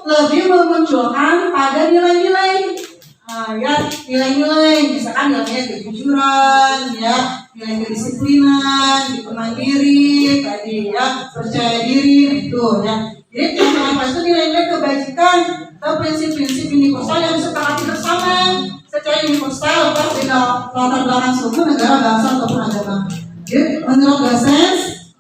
lebih memunculkan pada nilai-nilai. Nah, ya nilai-nilai, misalkan nilainya kejujuran, ya nilai kedisiplinan, gitu, mandiri, tadi ya percaya diri itu ya. Jadi yang itu nilai-nilai kebajikan atau prinsip-prinsip universal yang disepakati bersama secara universal di latar belakang suku, negara, bangsa ataupun agama. Jadi menurut Gosens,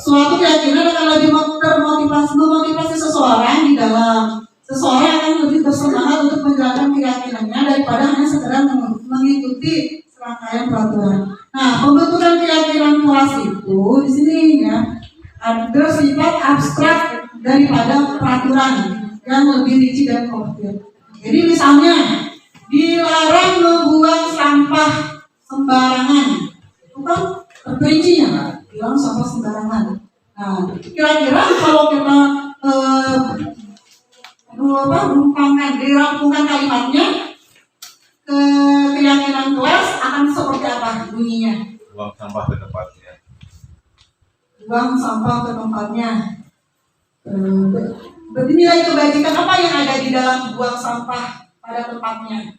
suatu keyakinan akan lebih memotivasi seseorang di dalam. Seseorang akan lebih bersemangat untuk menjalankan keyakinannya daripada hanya sekedar mengikuti serangkaian peraturan. Nah, pembentukan keyakinan kelas itu di sini ya bersifat abstrak daripada peraturan yang lebih rinci dan konkret. Jadi misalnya dilarang membuang sampah sembarangan, itu kan terperincinya, dilarang sampah sembarangan. Nah, kira-kira kalau kita dirampungkan kalimatnya ke keyakinan kelas akan seperti apa bunyinya? Buang sampah ke tempatnya. Buang sampah ke tempatnya. Berarti nilai kebajikan apa yang ada di dalam buang sampah pada tempatnya?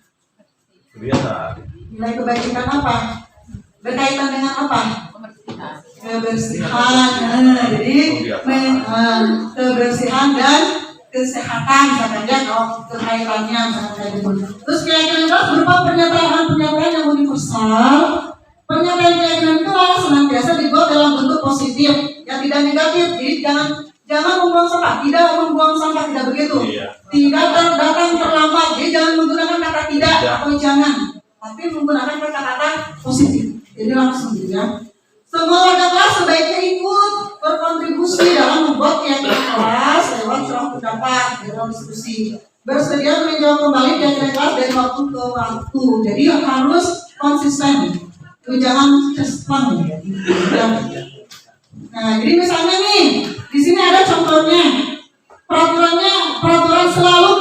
Kebiasaan. Nilai kebajikan apa? Berkaitan dengan apa? Kebersihan. Jadi kebersihan dan kesehatan misalnya kalau kekaitannya misalnya gitu. Terus keyakinan kelas berupa pernyataan yang universal. Pernyataan keyakinan kelas senantiasa dibuat dalam bentuk positif yang tidak negatif. Jadi jangan membuang sampah, tidak begitu. Iya. Tidak datang terlambat. Jadi jangan menggunakan kata tidak atau jangan, tapi menggunakan kata-kata positif. Jadi langsung ya. Semua warga kelas sebaiknya ikut berkontribusi dalam membuat keyakinan kelas lewat surat pendapat dalam diskusi. Bersedia meninjau kembali keyakinan kelas dari waktu ke waktu. Jadi harus konsisten. Jangan cepat. Nah, jadi misalnya nih, di sini ada contohnya. Peraturan selalu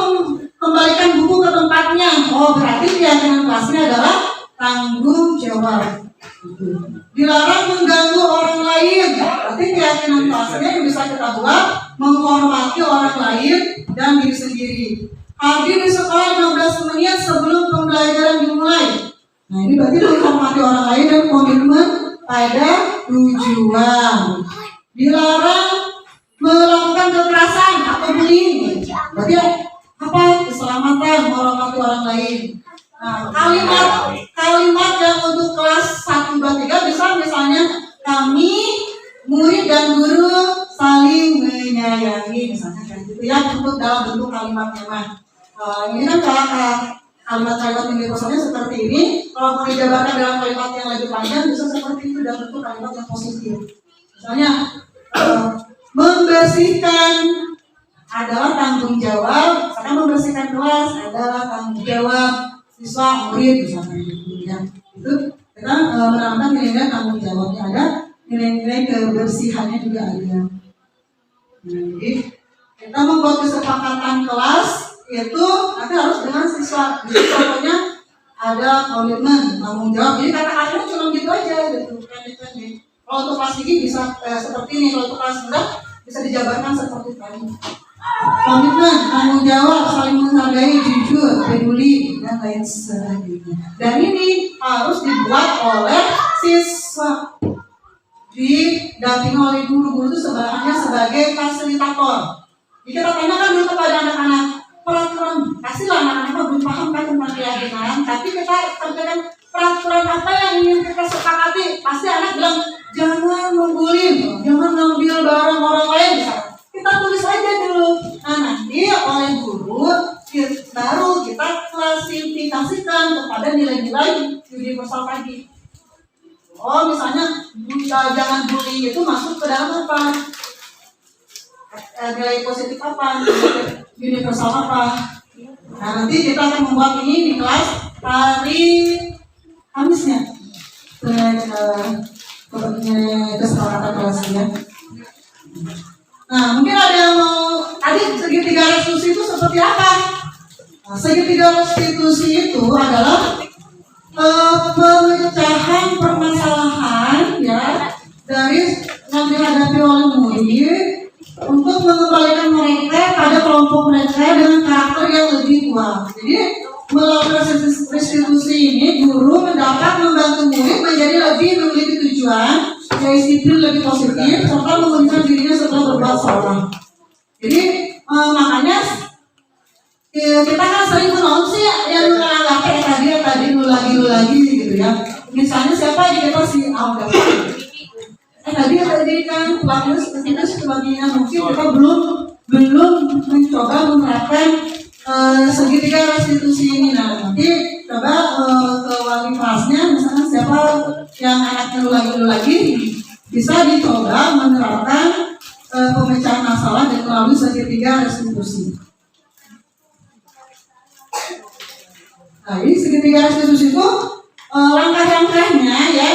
kembalikan buku ke tempatnya. Oh, berarti keyakinan kelasnya adalah tanggung jawab. Dilarang mengganggu orang lain. Berarti keyakinan kelasnya yang bisa kita buat menghormati orang lain dan diri sendiri. Hadir di sekolah 15 menit sebelum pembelajaran dimulai. Nah, ini berarti menghormati orang lain dan komitmen pada tujuan. Dilarang melakukan kekerasan atau bullying. Berarti apa? Keselamatan, menghormati orang lain. Nah, kalimat yang untuk kelas 1, 2, 3 bisa misalnya kami murid dan guru saling menyayangi misalnya kayak gitu ya, untuk dalam bentuk kalimatnya mah. Ini kan kalimat-kalimat universalnya seperti ini. Kalau mau dijabarkan dalam kalimat yang lebih panjang bisa seperti itu dalam bentuk kalimat yang positif. Misalnya membersihkan adalah tanggung jawab. Misalnya membersihkan kelas adalah tanggung jawab siswa murid misalnya gitu ya. Itu kita menambahkan nilai-nilai tanggung jawabnya ada, nilai-nilai kebersihannya juga ada. Jadi kita membuat kesepakatan kelas itu nanti harus dengan siswa. Jadi contohnya ada komitmen tanggung jawab. Jadi kata-katanya cuma gitu aja gitu. Kalau untuk kelas tinggi bisa seperti ini, kalau untuk kelas rendah bisa dijabarkan seperti tadi. Komitmen, tanggung jawab, saling menghargai, jujur, peduli, dan lain sebagainya. Dan ini harus dibuat oleh siswa. Didampingi oleh guru-guru itu sebenarnya sebagai fasilitator. Jadi kita tanyakan dulu kepada anak-anak peraturan, kasihlah anak-anak belum paham kan tentang keyakinan, tapi kita kerjakan peraturan apa yang ingin kita sepakati. Pasti anak bilang jangan membuli, jangan ngambil barang orang lain. Kita tulis aja dulu jangan bullying itu masuk ke dalam apa? Nilai positif apa? Universal apa? Nah, nanti kita akan membuat ini di kelas hari Kamisnya. Kesepakatan kelasnya. Nah, mungkin ada yang mau tadi segitiga restitusi itu seperti apa? Nah, segitiga restitusi itu adalah pemecahan permasalahan ya dari yang dihadapi oleh murid untuk mengembalikan mereka pada kelompok mereka dengan karakter yang lebih kuat. Jadi melalui restitusi ini guru mendapat membantu murid menjadi lebih memiliki tujuan, disiplin lebih positif serta memulihkan dirinya setelah berbuat salah. Jadi makanya kita kan sering menolong sih yang menganggap tadi lu lagi gitu ya. Misalnya siapa yang kita si Alda. Tadi kan pelaku itu sebagainya mungkin kita belum mencoba menerapkan segitiga restitusi ini. Nah nanti coba ke wali kelasnya misalnya siapa yang anaknya lu lagi bisa dicoba menerapkan pemecahan masalah dan melalui segitiga restitusi. Nah, ini segitiga restitusi itu langkah-langkahnya ya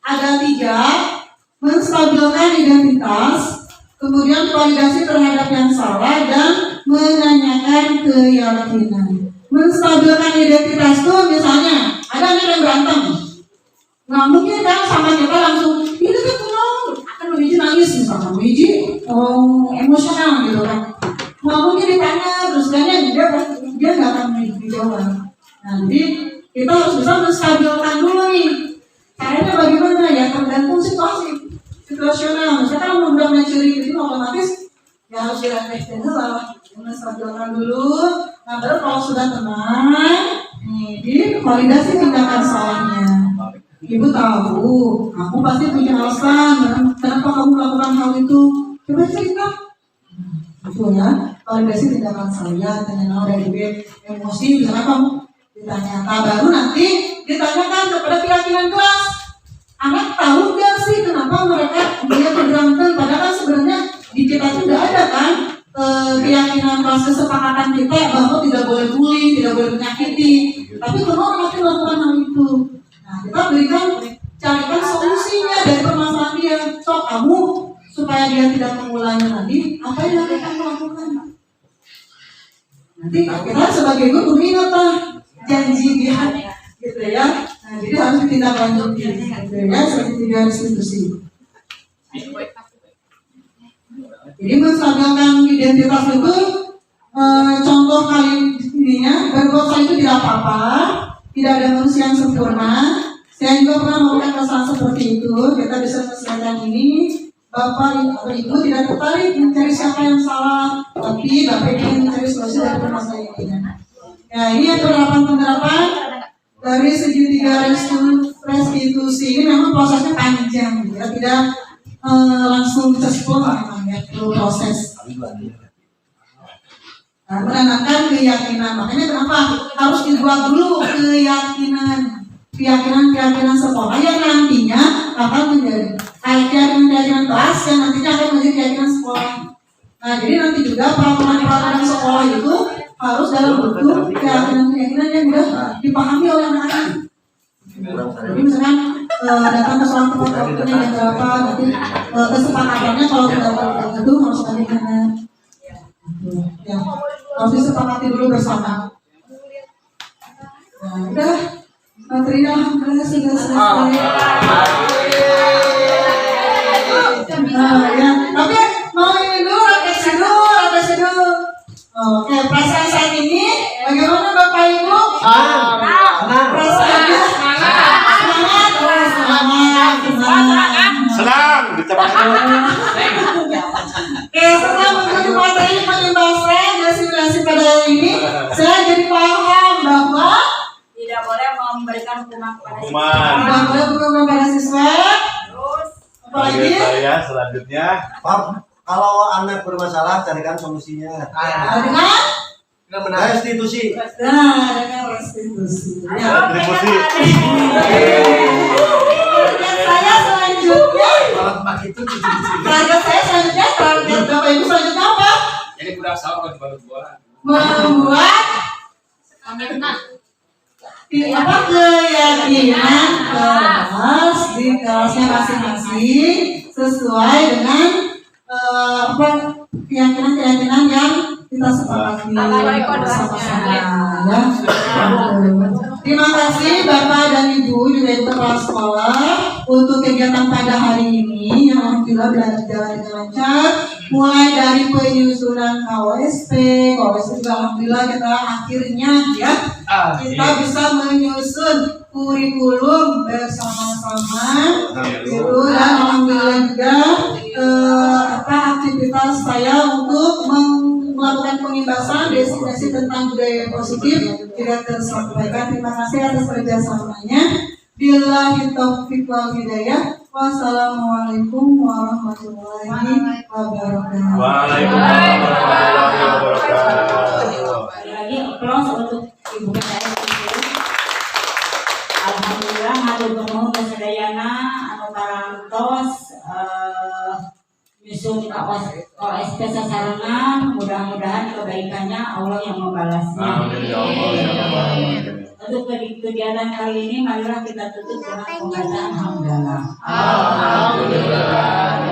ada 3: menstabilkan identitas, kemudian validasi terhadap yang salah dan menanyakan keyakinan. Menstabilkan identitas itu misalnya ada anak yang berantem, nggak mungkin kan sama kita langsung ini tuh akan Luigi nangis misalnya, Luigi emosional gitu kan. Nggak mungkin ditanya terus dia nggak akan dijawab. Nah, jadi kita harus bisa menstabilkan dulu nih. Caranya bagaimana ya? Tergantung situasional. Misalkan udah mencuri itu otomatis ya harus direfleksi dulu, menstabilkan dulu. Nah, baru kalau sudah tenang, nih divalidasi tindakan salahnya. Ibu tahu, kamu pasti punya alasan kenapa kamu melakukan hal itu. Coba cerita. Itu ya, validasi tindakan saya, tanya dari emosi, misalnya kamu ditanya, baru nanti ditanyakan kepada keyakinan kelas. Anak tahu nggak sih kenapa mereka dia berantem? Padahal kan sebenarnya di kita itu udah ada kan keyakinan kelas, kesepakatan kita bahwa tidak boleh bully, tidak boleh menyakiti. Tapi kenapa mereka melakukan hal itu? Nah, kita carikan solusinya dari permasalahan dia. So kamu supaya dia tidak mengulangnya lagi, apa yang akan melakukan? Nanti kita sebagai guru ingat janji dia gitu ya. Nah, jadi harus ditindaklanjuti gitu ya, segitiga restitusi. Jadi menstabilkan identitas itu contoh kali ininya berbuat salah itu tidak apa-apa, tidak ada manusia yang sempurna. Saya juga pernah melakukan kesalahan seperti itu. Kita bisa menyelesaikan ini. Bapak atau ibu tidak tertarik mencari siapa yang salah, tapi bapak ingin mencari solusi dari permasalahan ini. Ya, ini penerapan dari segitiga restitusi ini memang prosesnya panjang, ya tidak langsung cesplung memang ya, perlu proses. Nah, menanamkan keyakinan, makanya kenapa harus dibuat dulu keyakinan sekolah yang nantinya akan menjadi keyakinan kelas yang nantinya akan menjadi keyakinan sekolah. Nah, jadi nanti juga peraturan sekolah itu harus dalam bentuk keyakinan yang sudah dipahami oleh anak-anak. Jadi misalkan datang ke suatu waktunya yang berapa, nanti kesepakatannya kalau tidak tertentu harus ada mana. Ya, harus disepakati dulu bersama. Nah, udah materi alhamdulillah sudah selesai. Nah, ya, tapi mau ini dulu, revisi dulu. Oke, perasaan saat ini bagaimana Bapak Ibu? Perasaannya Senang, dicepatin. Oke, setelah mengikuti materi penyelesaian dan simulasi pada hari ini, saya jadi paham bahwa tidak boleh memberikan hukuman kepada Hukuman. siswa. tidak boleh hukuman pada siswa. Terus Apalagi? Saya selanjutnya. Pak, kalau anak bermasalah carikan solusinya. Dengan Restitusi. dengan restitusi. Ya. Retribusi. Saya selain selanjutnya, Kalau pakai itu target saya selanjutnya, target Bapak Ibu selanjutnya apa? Jadi budak sahur kalau dibalut bola. Membuat keyakinan kelas di kelasnya masing-masing sesuai dengan keyakinan yang kita sepakati bersama-sama ya. Terima kasih Bapak dan Ibu juga Ibu Kepala Sekolah untuk kegiatan pada hari ini yang alhamdulillah berjalan dengan lancar, mulai dari penyusunan KWSP juga alhamdulillah kita akhirnya ya kita bisa menyusun kurikulum bersama-sama itu, dan alhamdulillah juga aktivitas saya untuk melakukan pengimbasan destinasi tentang budaya positif tidak tersampaikan. Terima kasih atas kerjasamanya. Billahi taufiq wal hidayah. Wassalamualaikum warahmatullahi wabarakatuh. Waalaikumsalam warahmatullahi wabarakatuh. Lagi aplaus untuk Ibu saya. Alhamdulillah matur nuwun kasadayana anu karantos nyusun OSP sasarangan, mudah-mudahan kebaikannya Allah yang membalasnya. Amin. Untuk kegiatan kali ini marilah kita tutup dengan pembacaan hamdalah. Alhamdulillah.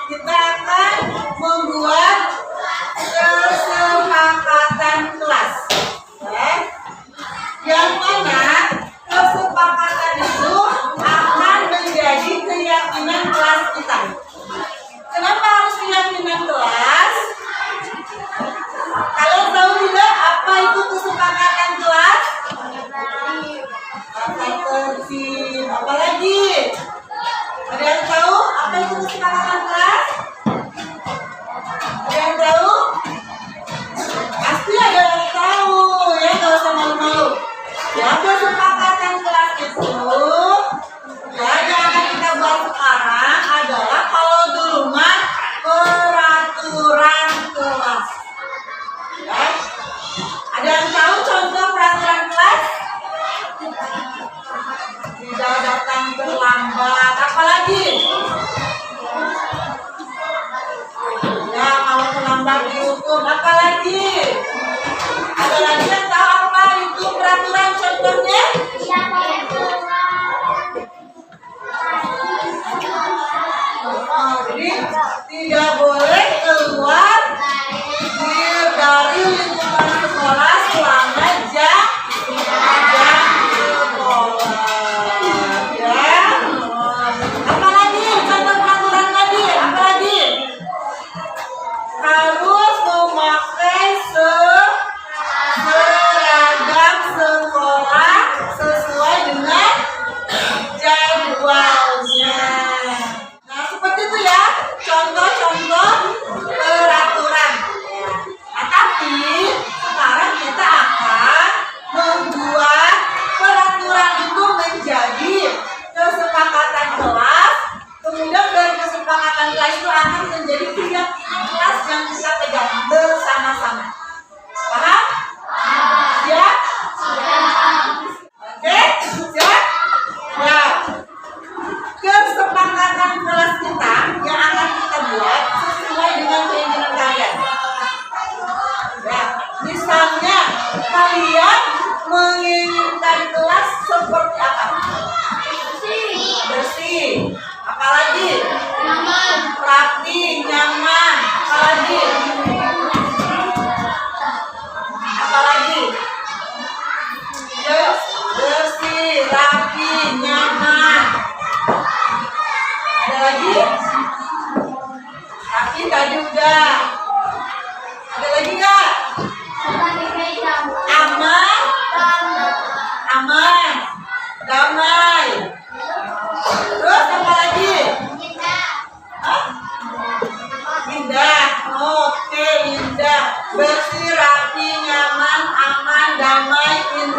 Kita akan membuat kesepakatan kelas ya. Yang mana kesepakatan itu akan menjadi keyakinan kelas kita. Kenapa harus keyakinan kelas? Kalian tahu tidak apa itu kesepakatan kelas? Tata tertib, apa lagi? Ada yang tahu apa itu kesepakatan kelas? Ada yang tahu? Pasti ada yang tahu ya, kalau usah malu-malu. Ya, kesepakatan kelas itu ya yang akan kita buat sekarang adalah kalau dulu mah peraturan kelas. Ya. Ada yang tahu contoh peraturan kelas? Tidak datang terlambat, apalagi ya kalau terlambat dihukum, apalagi ada lagi yang tahu apa itu peraturan contohnya? Jadi tidak boleh keluar dari lingkungan sekolah selama jam sekolah. Apalagi contoh peraturan tadi, apalagi harus memakai seragam sekolah sesuai dengan jadwalnya. Nah seperti itu ya contoh-contoh peraturan. Nah, tapi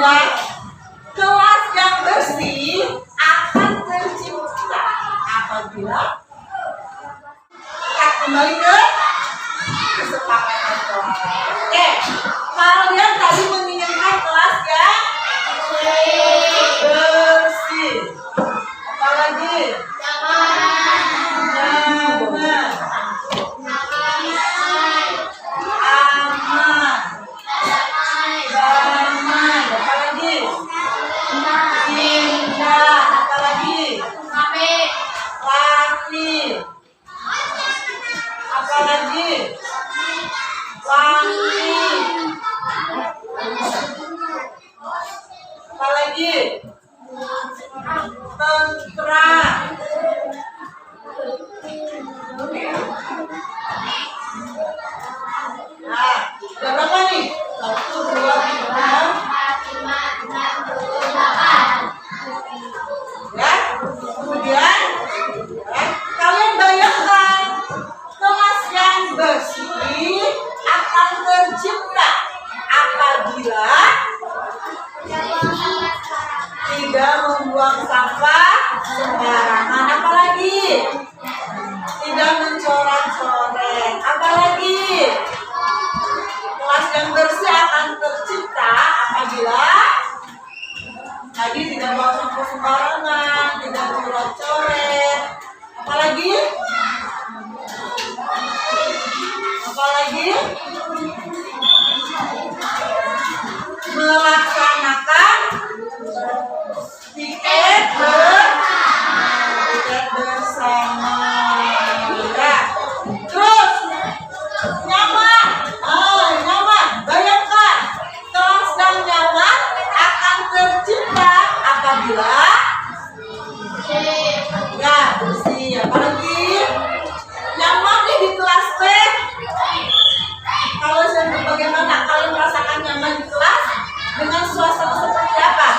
Ya, kelas yang bersih akan tercipta apabila kita kembali ke kesepakatan kelas. Oke, kalian tadi menginginkan kelas yang bersih. Apalagi? Nyaman. Aman. Damai. Apalagi? Indah. Apalagi? Rapi. Apalagi? Wangi. Apalagi? Tentram. Nah, udah berapa nih? 1, 2, 3. Ya, kemudian kalian bayangkan kelas yang bersih akan tercipta apabila tidak membuang sampah sembarangan. Apalagi tidak mencoret-coret. Apalagi kelas yang bersih akan tercipta apabila tadi tidak bawa sampah sembarangan, tidak coret-coret. Apalagi? Apalagi? Melaksanakan tiket bersama. Ya. Terus nyaman. Nyaman. Bayangkan kelas yang nyaman akan tercipta apabila ya bersih. Apalagi nyaman nih di kelas teh. Kalau saya bagaimana kalian merasakan nyaman di kelas dengan suasana seperti apa?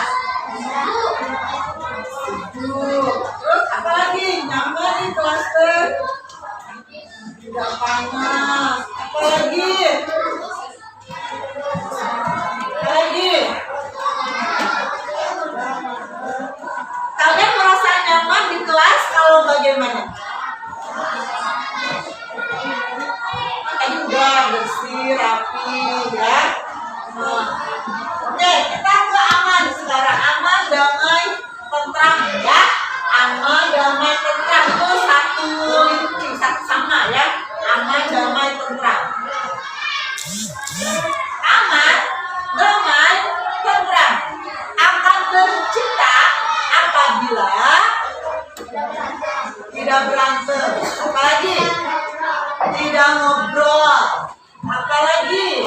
Terus apalagi nyaman di kelas teh tidak panas. Apalagi kalian merasa nyaman di kelas kalau bagaimana? Tadi udah bersih, rapi, ya. Oke, kita ke aman sekarang. Aman, damai, tentram, ya. Aman, damai, tentram itu satu linting, satu sama, ya. Aman, damai, tentram. Aman, damai, tentram akan tercipta apabila tidak berantem. Apalagi? Tidak ngobrol. Apalagi?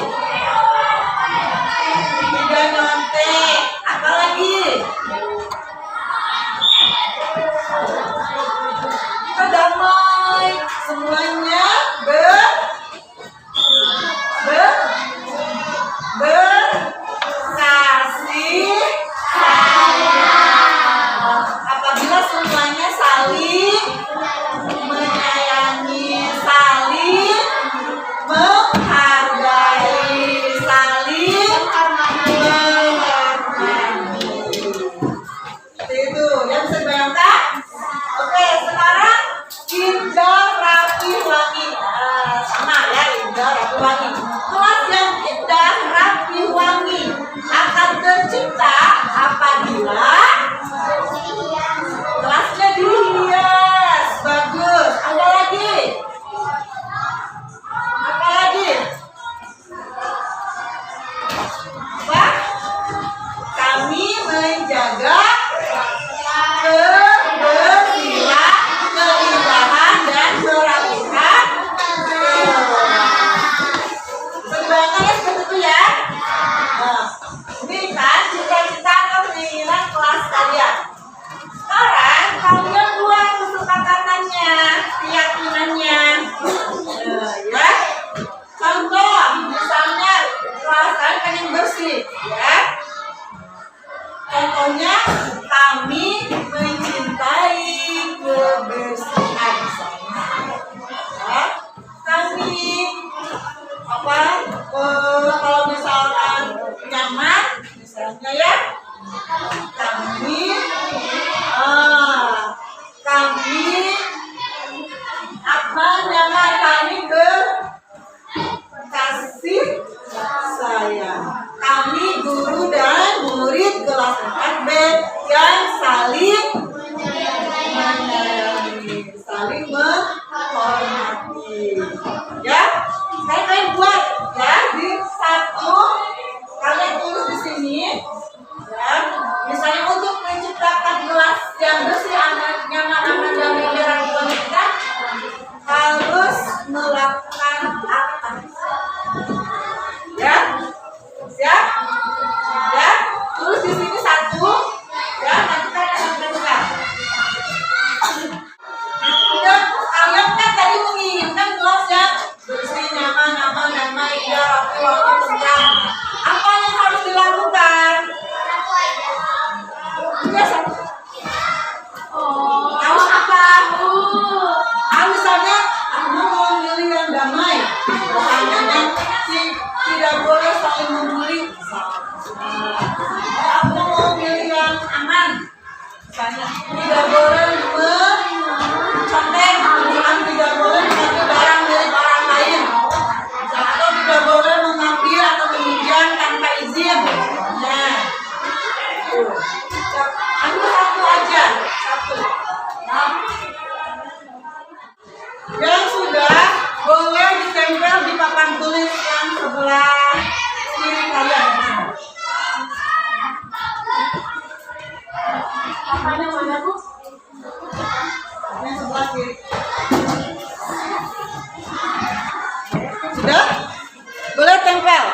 Tidak nyontek. Apalagi? Kita damai. Semuanya berkasih sayang. Apabila semuanya saling menyayangi, saling menghargai. tidak boleh saling membuli. Aku mau milih yang aman. Misalnya, tidak boleh mencontek, tidak boleh mengambil barang milik orang lain, atau tidak boleh mengambil atau meminjam tanpa izin. Nah, ambil satu aja, satu. Nah, yang sudah boleh ditempel di papan tulis yang sebelah kiri kalian. Papannya mana, Bu? Yang sebelah kiri. Sudah? Boleh tempel.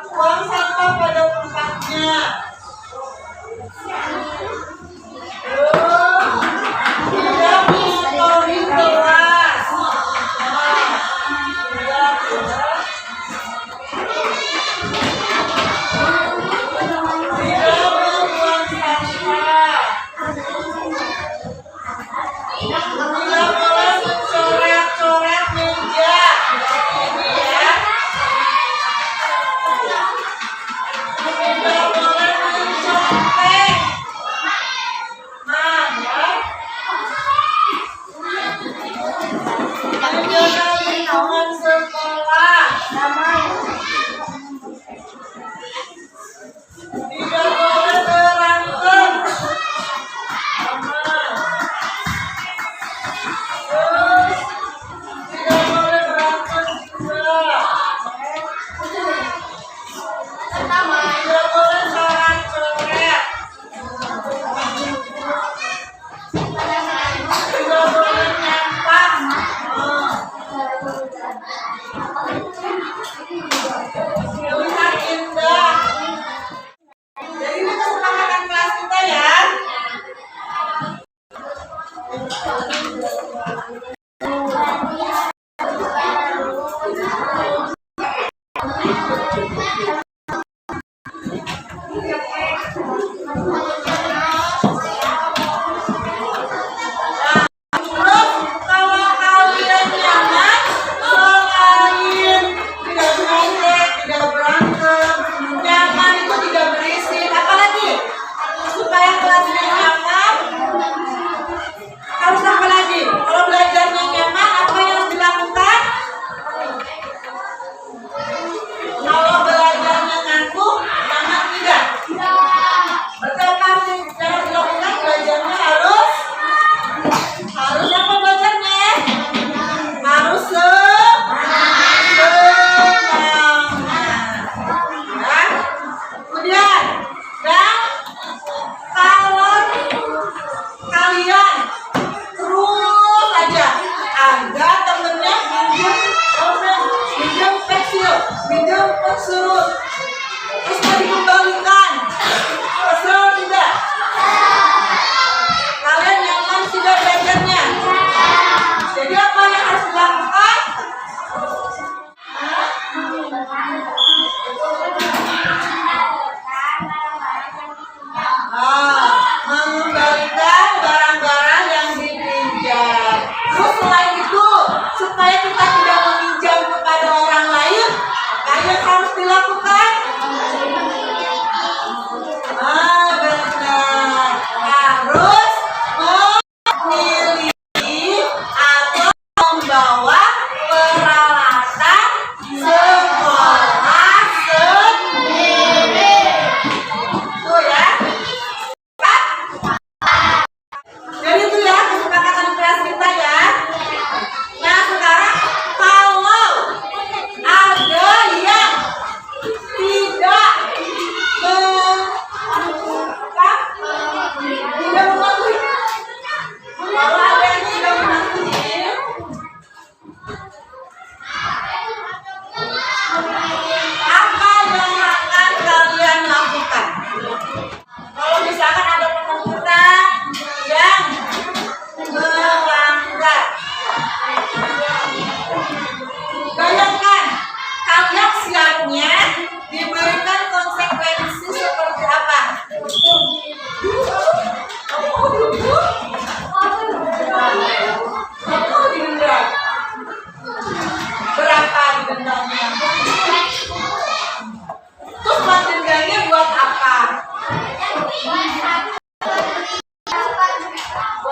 Buang sampah pada tempatnya. Tidak mengotori kelas. Tidak membuang sampah. Tidak boleh mencoret-coret meja. Ini ya. Tidak boleh mencontek. Nah, ya. Menjaga lingkungan sekolah. Tidak boleh berantem. Aman.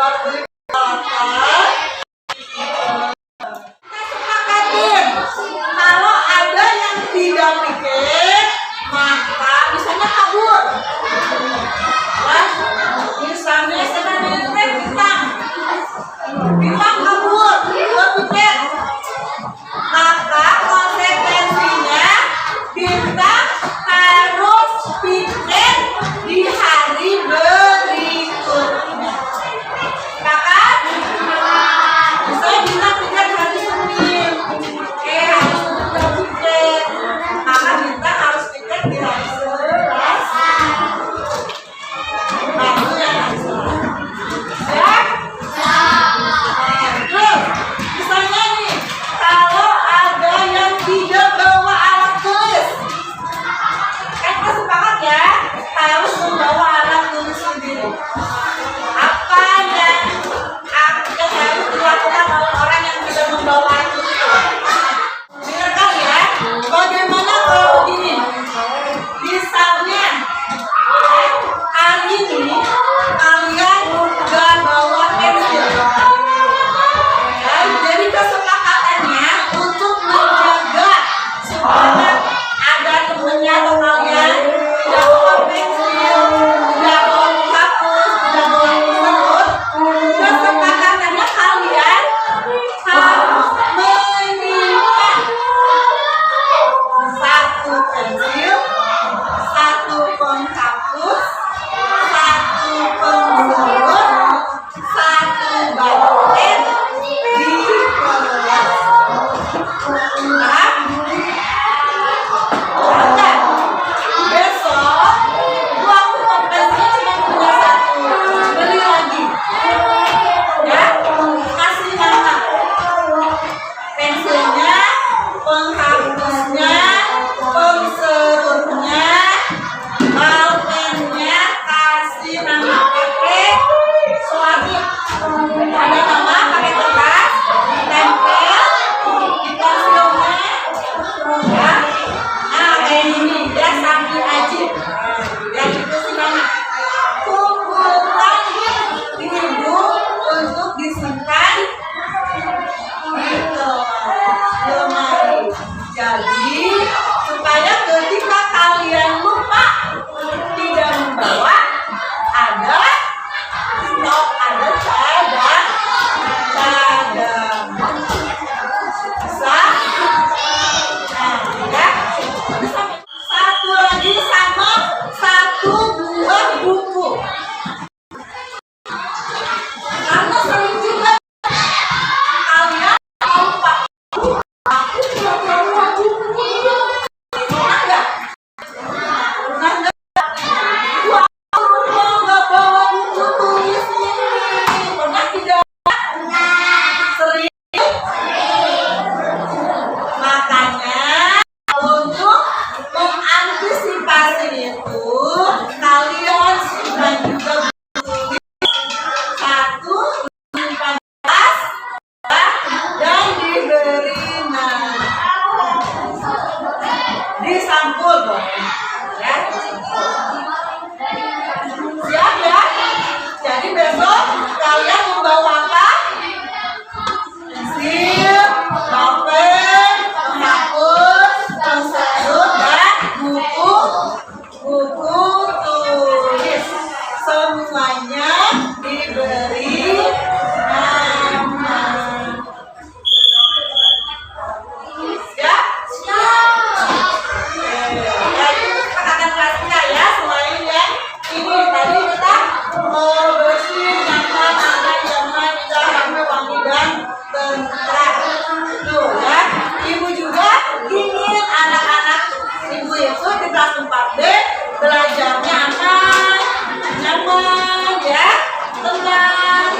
jual beli peralatan. Sepakatin kalau ada yang tidak pikir maka misalnya kabur. Wah, misalnya sebenarnya bintang kabur, berpikir, maka konsekuensinya bintang harus pikir di hari berikutnya. Sepakat? Misalnya bintang pikir di hari Senin, hari Senin udah pikir, maka bintang harus pikir di hari Selasa. Baru yang hari Selasa. Ya? Terus, misalnya nih, kalau ada yang tidak bawa alat tulis, kan kita sepakat ya, harus membawa alat tulis sendiri. Apa yang harus dilakukan oleh orang yang tidak membawa alat tulis? Dengarkan ya, bagaimana kalau gini? Misalnya, hari ini kalian udah bawa pensil. Jadi kesepakatannya untuk menjaga supaya ada temennya atau kalian tidak bawa pensil, tidak bawa hapus, tidak bawa terus. Kesepakatannya kalian harus menyimpan satu pensil, satu penghapus, satu penurut, satu baten di kelas. Paham? Ada. Besok waktu pensilnya cuma punya satu, beli lagi. Ya, kasih nama pensilnya, penghapusnya, penserutnya, balpennya, kasih nama pakai suami. Ada nama pakai kertas, tempel di pensilnya. Ya, nah kayak ini ya, sambil aja. Ya itu sih nama. Kumpulan ibu untuk disimpan di lemari. Jadi supaya ketika kalian lupa tidak membawa, ada stok, ada cadangan. Bisa? Nah, ya. Satu lagi sama satu buah buku. Karena sering juga kalian lupa. Aku tidak bawa buku. Pernah nggak? Pernah nggak? Wah, aku nggak bawa buku tulis ini. Pernah tidak? Sering. Makanya untuk mengantisipasi itu, kalian simpan juga buku tulis. Satu, simpan tas, dan diberi nama. Disampul boleh, ya. Siap ya? Jadi besok kalian membawa apa? Pensil, pulpen, penghapus, penserut, dan buku tulis. Semuanya diberi nama. Siap? Ya, itu kesepakatan kelasnya ya, semuanya ya. Ini tadi kita bersih, nyaman, aman, nyaman, indah, ramai, wangi, dan tentram. Tuh ya, ibu juga ingin anak-anak ibu itu di kelas 4B belajarnya aman, nyaman, ya, tenang.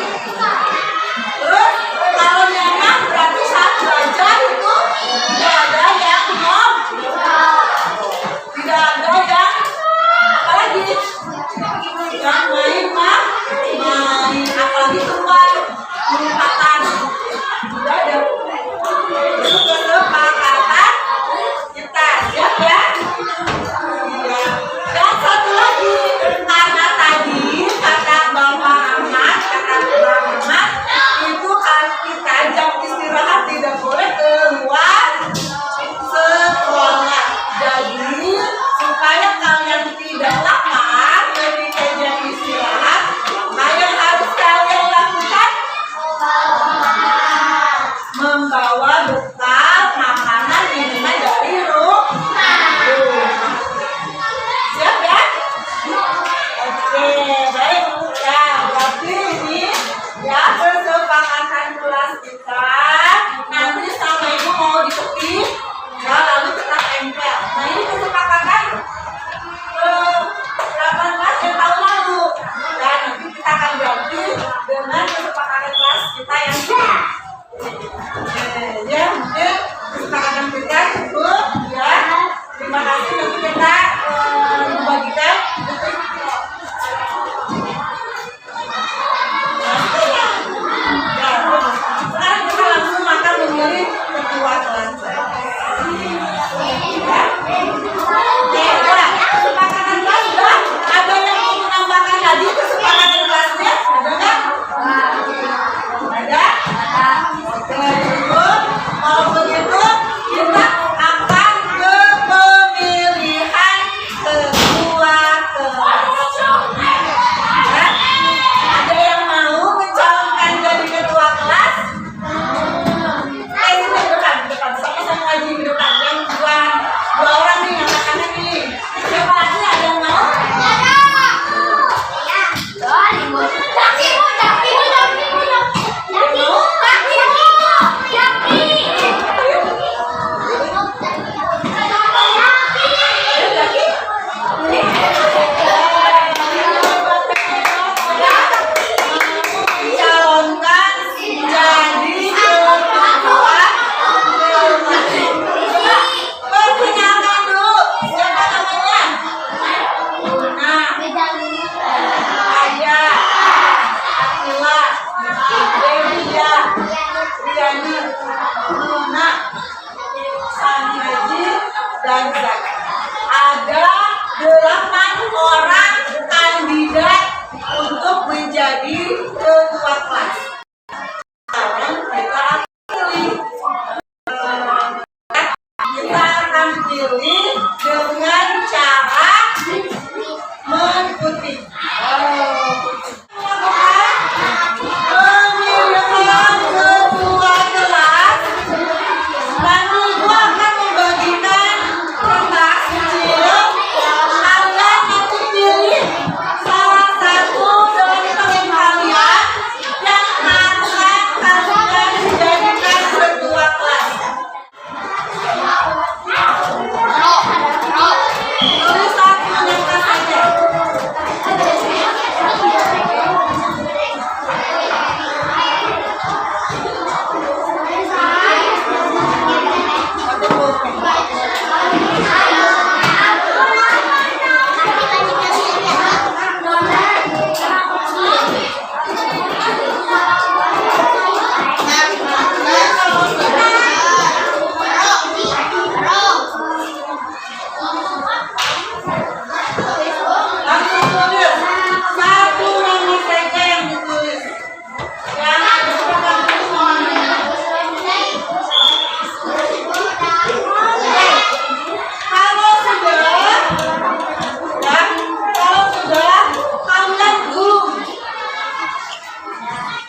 Terus kalau nyaman berarti saat belajar itu tidak ada yang tidak ada yang apalagi yang main, apalagi keluar melupakan. Tidak ada. Itu kesepakatan kita, siap ya? Iya. Dan satu lagi, karena tadi kata Bapak Ahmad, kata Bapak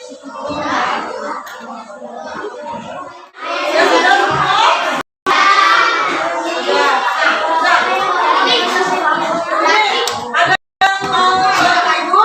Ya sudah semua? Sudah. Ini ada yang mau Bapak Ibu?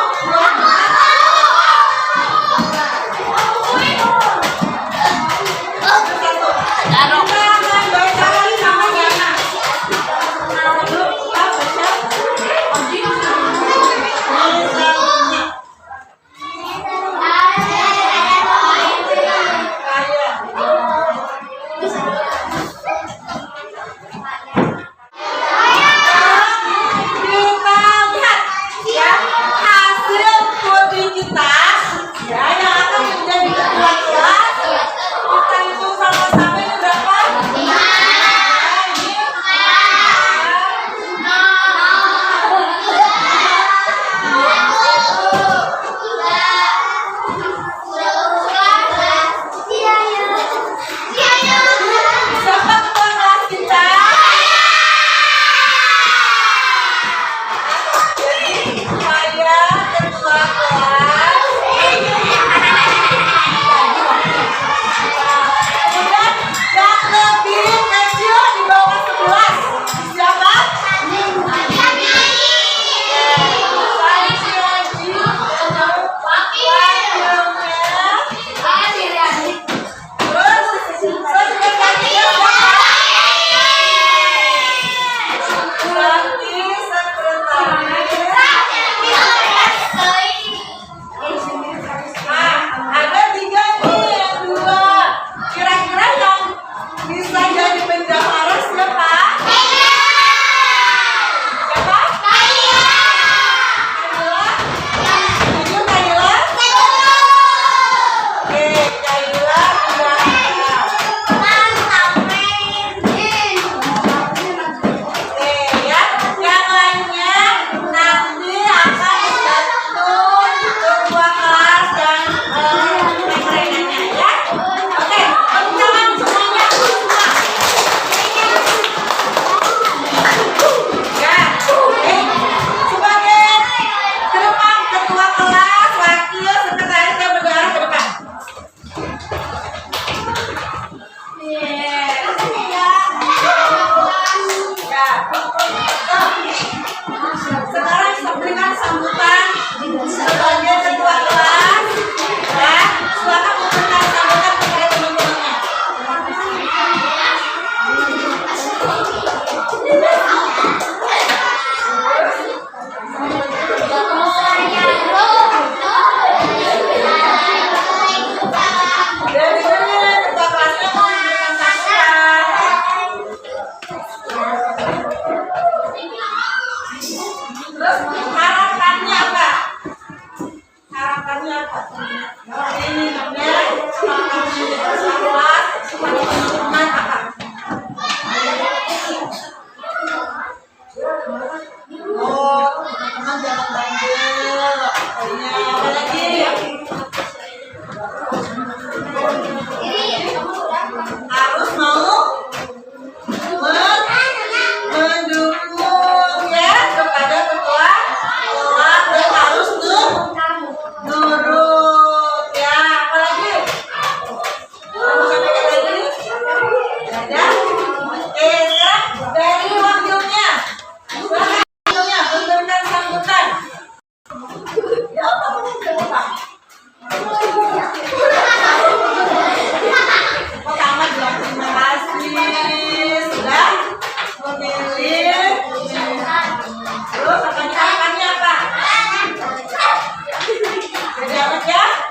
Jadi apa ya?